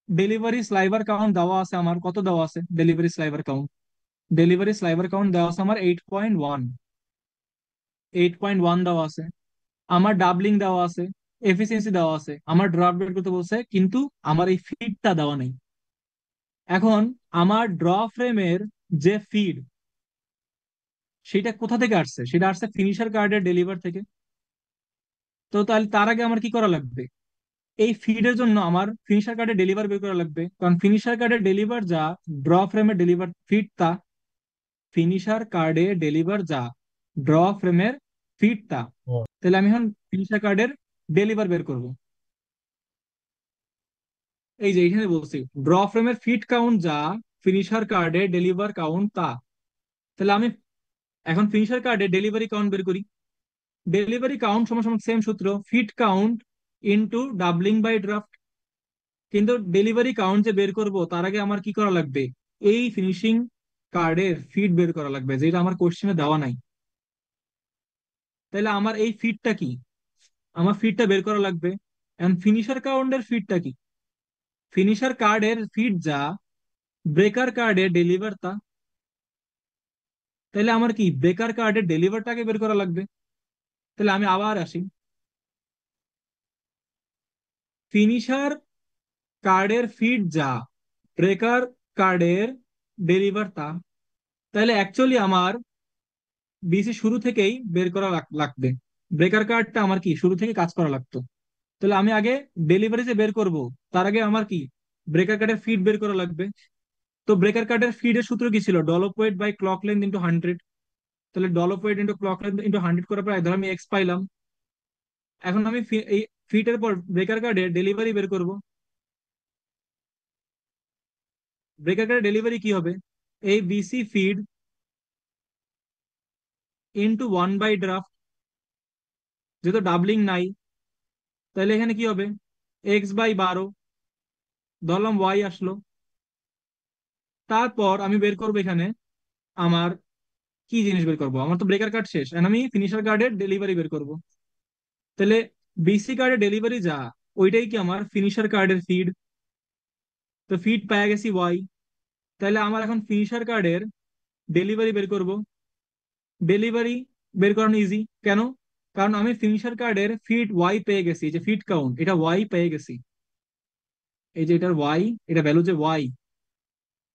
ডেলিভারি স্লাইভার কাউন্ট দেওয়া আছে আমার, কত দেওয়া আছে delivery sliver count? Delivery sliver count দেওয়া আছে আমার 8.1, 8.1 দেওয়া আছে। আমার ডাবলিং দেওয়া আছে, এফিসিয়েন্সি দেওয়া আছে, আমার ড্রাফট বের করতে বলছে, কিন্তু আমার এই ফিডটা দেওয়া নেই। এখন আমার ড্র ফ্রেমের যে ফিড, সেটা কোথা থেকে আসছে? সেটা আসছে ফিনিশার কার্ডের ডেলিভার থেকে। তো তাহলে তার আগে আমার কি করা লাগবে? এই ফিডের জন্য আমার ফিনিশার কার্ডের ডেলিভার বের করা লাগবে, কারণ ফিনিশার কার্ডের ডেলিভার যা, ড্র ফ্রেমের ডেলিভার ফিড তা। ফিনিশার কার্ডে ডেলিভার যা, ড্র ফ্রেমের ফিড তা। হুম। তাহলে আমি এখন ফিনিশার কার্ডের ডেলিভার বের করব। এই যে এখানে বলছি ড্র ফ্রেমের ফিট কাউন্ট যা, ফিনিশার কার্ডে ডেলিভার কাউন্ট তা। তাহলে আমি এখন ফিনিশার কার্ডে ডেলিভারি কাউন্ট বের করি। ডেলিভারি কাউন্ট সমান সমান সেম সূত্র, feed count into doubling by draft. কিন্তু ডেলিভারি কাউন্ট যে বের করব তার আগে আমার কি করা লাগবে? এই ফিনিশিং কার্ডের ফিড বের করা লাগবে, যেটা আমার কোশ্চেনে দেওয়া নাই। তাহলে আমার এই ফিডটা কি? আমার ফিডটা বের করা লাগবে। এন্ড ফিনিশার কাউন্টের ফিডটা কি? ফিনিশার কার্ডের ফিড যা, ব্রেকার কার্ডে ডেলিভার তা। তাহলে আমার কি ব্রেকার কার্ডের ডেলিভারটাকে বের করা লাগবে। তাহলে আমি আবার আসি, ফিনিশার কার্ডের ফিড যা, ব্রেকার কার্ডের ডেলিভার তা। তাহলে অ্যাকচুয়ালি আমার বিসি শুরু থেকেই বের করা লাগবে। ব্রেকার কার্ডটা আমার কি শুরু থেকে কাজ করা লাগতো। তাহলে আমি আগে ডেলিভারি যে বের করব, তার আগে আমার কি ব্রেকার কার্ডের ফিড বের করা লাগবে। তো ব্রেকার কার্ডের ফিডের সূত্র কি ছিল? ডলপ weight by clock length into 100। তাহলে ডলপ weight into clock length into 100 করার পর ধর আমি এক্স পাইলাম। এখন আমি এই ফিটের পর ব্রেকার কার্ডের ডেলিভারি বের করব। ব্রেকার কার্ডের ডেলিভারি কি হবে? এই বিসি ফিড ইন্টু 1/ড্রাফট, যেহেতু ডাবলিং নাই, তাহলে এখানে কি হবে? x/12, ধরলাম ওয়াই আসলো। তারপর আমি বের করবো এখানে আমার কি জিনিস বের করবো? আমার তো ব্রেকার কার্ড শেষ, and আমি ফিনিশার কার্ডের ডেলিভারি বের করব। তাহলে বিসি কার্ডের ডেলিভারি যা, ওইটাই কি আমার ফিনিশার কার্ডের ফিড। তো ফিড পেয়ে গেছি ওয়াই। তাহলে আমার এখন ফিনিশার কার্ডের ডেলিভারি বের করব। ডেলিভারি বের করানো ইজি কেন? কারণ আমি ফিনিশার কার্ডের ফিড ওয়াই পেয়ে গেছি, এই যে ফিড কাউন্ট এটা ওয়াই পেয়ে গেছি। এই যে এটার ওয়াই, এটা ভ্যালু যে ওয়াই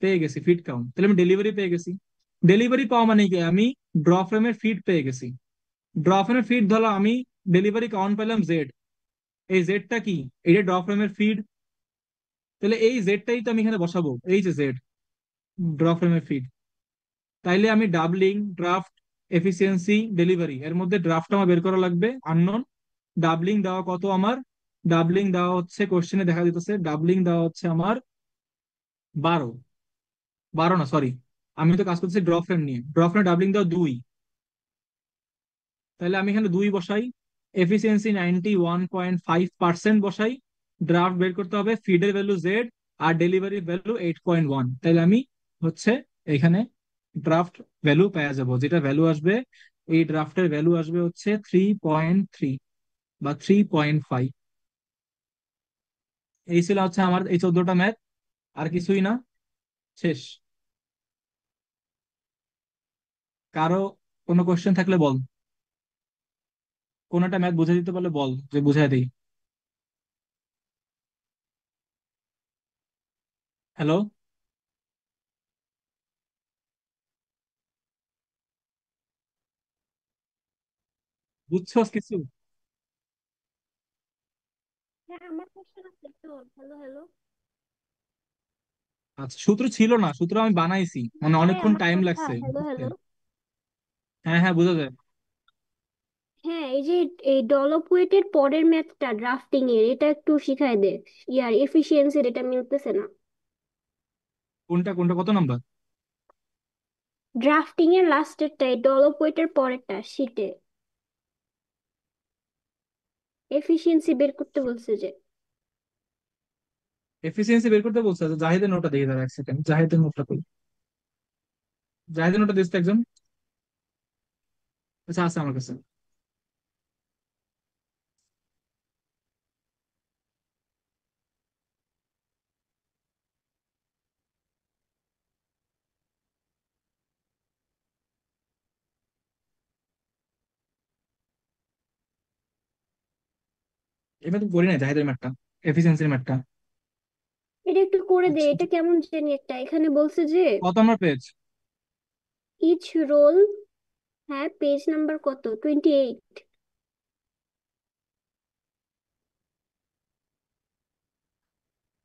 পেয়ে গেছি ফিড কাউন্ট, তাহলে আমি ডেলিভারি পেয়ে গেছি। ডেলিভারি পাওয়া মানে কি? আমি ড্র ফ্রেমের ফিড পেয়ে গেছি। ড্র ফ্রেমের ফিড ধরো আমি ডেলিভারি কাউন্ট পেলাম জেড। এই জেডটা কি? এটা ড্র ফ্রেমের ফিড। তাহলে এই জেডটাই তো আমি এখানে বসাবো, এই যে জেড, ড্র ফ্রেমের ফিড। তাইলে আমি ডাবলিং, ড্রাফট, এফিসিয়েন্সি, ডেলিভারি এর মধ্যে ড্রাফট আমার বের করা লাগবে আননোন। ডাবলিং দেওয়া কত আমার? ডাবলিং দেওয়া হচ্ছে কোশ্চেনে দেখা দিতেছে, ডাবলিং দেওয়া হচ্ছে আমার 12। 12 না, সরি, আমি তো কাজ করতেছি ড্র ফ্রেম নিয়ে। ড্র ফ্রেম ডাবলিং দেওয়া 2। তাহলে আমি এখানে 2 বসাই। এফিসিয়েন্সি 91.5% বসাই। ড্রাফট বের করতে হবে, ফিডের ভ্যালু জেড, আর ডেলিভারি ভ্যালু 8.1। তাহলে আমি হচ্ছে এখানে ড্রাফট ভ্যালু পেয়ে যাবো, যেটা ভ্যালু আসবে, এই ড্রাফটের ভ্যালু আসবে হচ্ছে 3.3 বা 3.5। এই ছিল হচ্ছে আমার এই 14টা ম্যাথ, আর কিছুই না। শেষ। কারো কোনো কোশ্চেন থাকলে বল, কোনোটা ম্যাথ বুঝে দিতে পারলে বল, যে বুঝাই দিই। হ্যালো, বুঝছস কিছু? হ্যাঁ, আমার কোশ্চেন আছে তো। Hello hello. আচ্ছা, সূত্র ছিল না, সূত্র আমি বানাইছি, মানে হ্যাঁ, অনেকক্ষণ আমার টাইম কথা। লাগছে হ্যালো বুঝতে। হ্যালো। হ্যাঁ হ্যাঁ, বোঝা যায়। হ্যাঁ, এই যে এই ডলপ ওয়েটের পরের ম্যাথটা ড্রাফটিং এর, এটা একটু শিখাই দে। ইয়ার এফিসিয়েন্সির এটা মিলতেছে না। কোনটা কোনটা কত নাম্বার? ড্রাফটিং এর লাস্টেরটা, এই ডলপ ওয়েটের পরেরটা শীটে এফিসিয়েন্সি বের করতে বলছে যে। এফিসিয়েন্সি বের করতে বলছে? আচ্ছা, জাহিদের নোটটা দেখি, দাঁড়া এক সেকেন্ড, জাহিদের নোটটা কই? জাহিদের নোটটা দিস তো একজন। আচ্ছা, আছে আমার কাছে। এবার তো করি না জাহিদের ম্যাথটা, এফিসিয়েন্সির ম্যাথটা। এটা একটু করে দে, আচ্ছা, এটা কেমন জানি একটা এখানে বলছে যে কত আমার পেজ? Each roll. হ্যাঁ, পেজ নাম্বার কত? 28।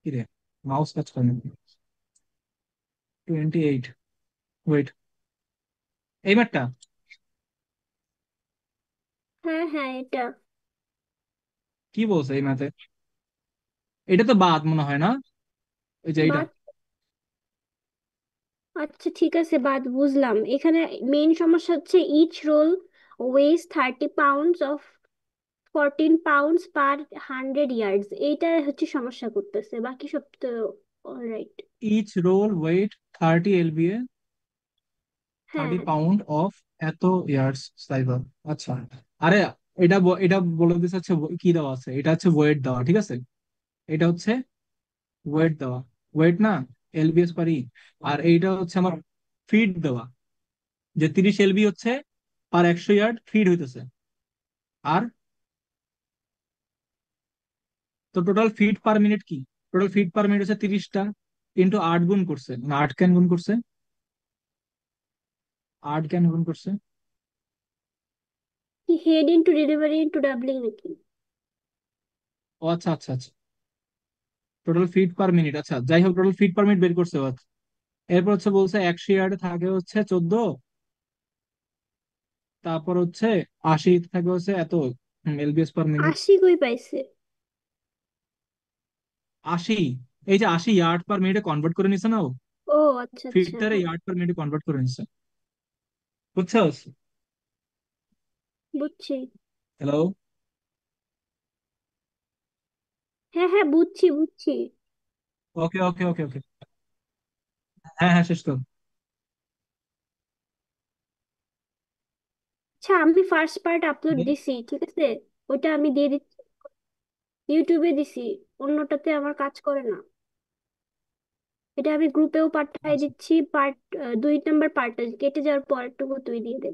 কি রে, মাউস কাজ করে না। 28, ওয়েট, এই ম্যাথটা? হ্যাঁ হ্যাঁ, এটা কি বলছে এই ম্যাথে? এটা তো বাদ মনে হয় না, ওই যে এইটা। বাদ। আচ্ছা ঠিক আছে, বাদ বুঝলাম। এখানে মেইন সমস্যা হচ্ছে each roll weighs 30 pounds of 14 pounds per 100 yards, এইটা হচ্ছে সমস্যা করতেছে, বাকি সব তো alright. Each roll weight 30 lba, হ্যাঁ। 30 পাউন্ড অফ এত ইয়ার্স সাইবার। আচ্ছা, আরে এটা বলে দিচ্ছে হচ্ছে কি দেওয়া আছে, এটা হচ্ছে ওয়েট দেওয়া, ঠিক আছে, এটা হচ্ছে ওয়েট দেওয়া, ওয়েট না, এলবিএস পারি। আর এইটা হচ্ছে আমার ফিট দেওয়া, যে 30 lb হচ্ছে পার 100 ইয়ার্ড ফিট হইতেছে। আর তো টোটাল ফিট পার মিনিট কি, টোটাল ফিট পার মিনিট হচ্ছে 30টা, ইন্টু 8 গুণ করছে, না 8 কেন গুণ করছে, 8 কেন গুণ করছে। কি head into delivery into doubling নাকি? ও আচ্ছা আচ্ছা আচ্ছা, টোটাল ফিট পার মিনিট, আচ্ছা যাই হোক, টোটাল ফিট পার মিনিট বের করছে ও, আচ্ছা। এরপর হচ্ছে বলছে 100 ইয়ার্ডে থাকে হচ্ছে 14, তারপর হচ্ছে 80 থাকে হচ্ছে এত এলবিএস পার মিনিট। 80 কই পাইছে? 80, এই যে 80 ইয়ার্ড পার মিনিটে কনভার্ট করে নিছে না ও, ও আচ্ছা আচ্ছা, ফিটটারে হ্যাঁ ইয়ার্ড পার মিনিটে কনভার্ট করে নিছে, বুঝছস? বুঝছি। হ্যালো? হ্যাঁ হ্যাঁ, বুঝছি বুঝছি। ওকে ওকে ওকে ওকে, হ্যাঁ হ্যাঁ শেষ কর। আচ্ছা, আমি ফার্স্ট পার্ট আপলোড দিছি, ঠিক আছে, ওইটা আমি দিয়ে দিচ্ছি, ইউটিউবে দিছি, অন্যটাতে আমার কাজ করে না। এটা আমি গ্রুপেও পাঠাই আচ্ছা দিচ্ছি, পার্ট 2 নাম্বার পার্টটা কেটে যাওয়ার পরেরটুকু তুই দিয়ে দে।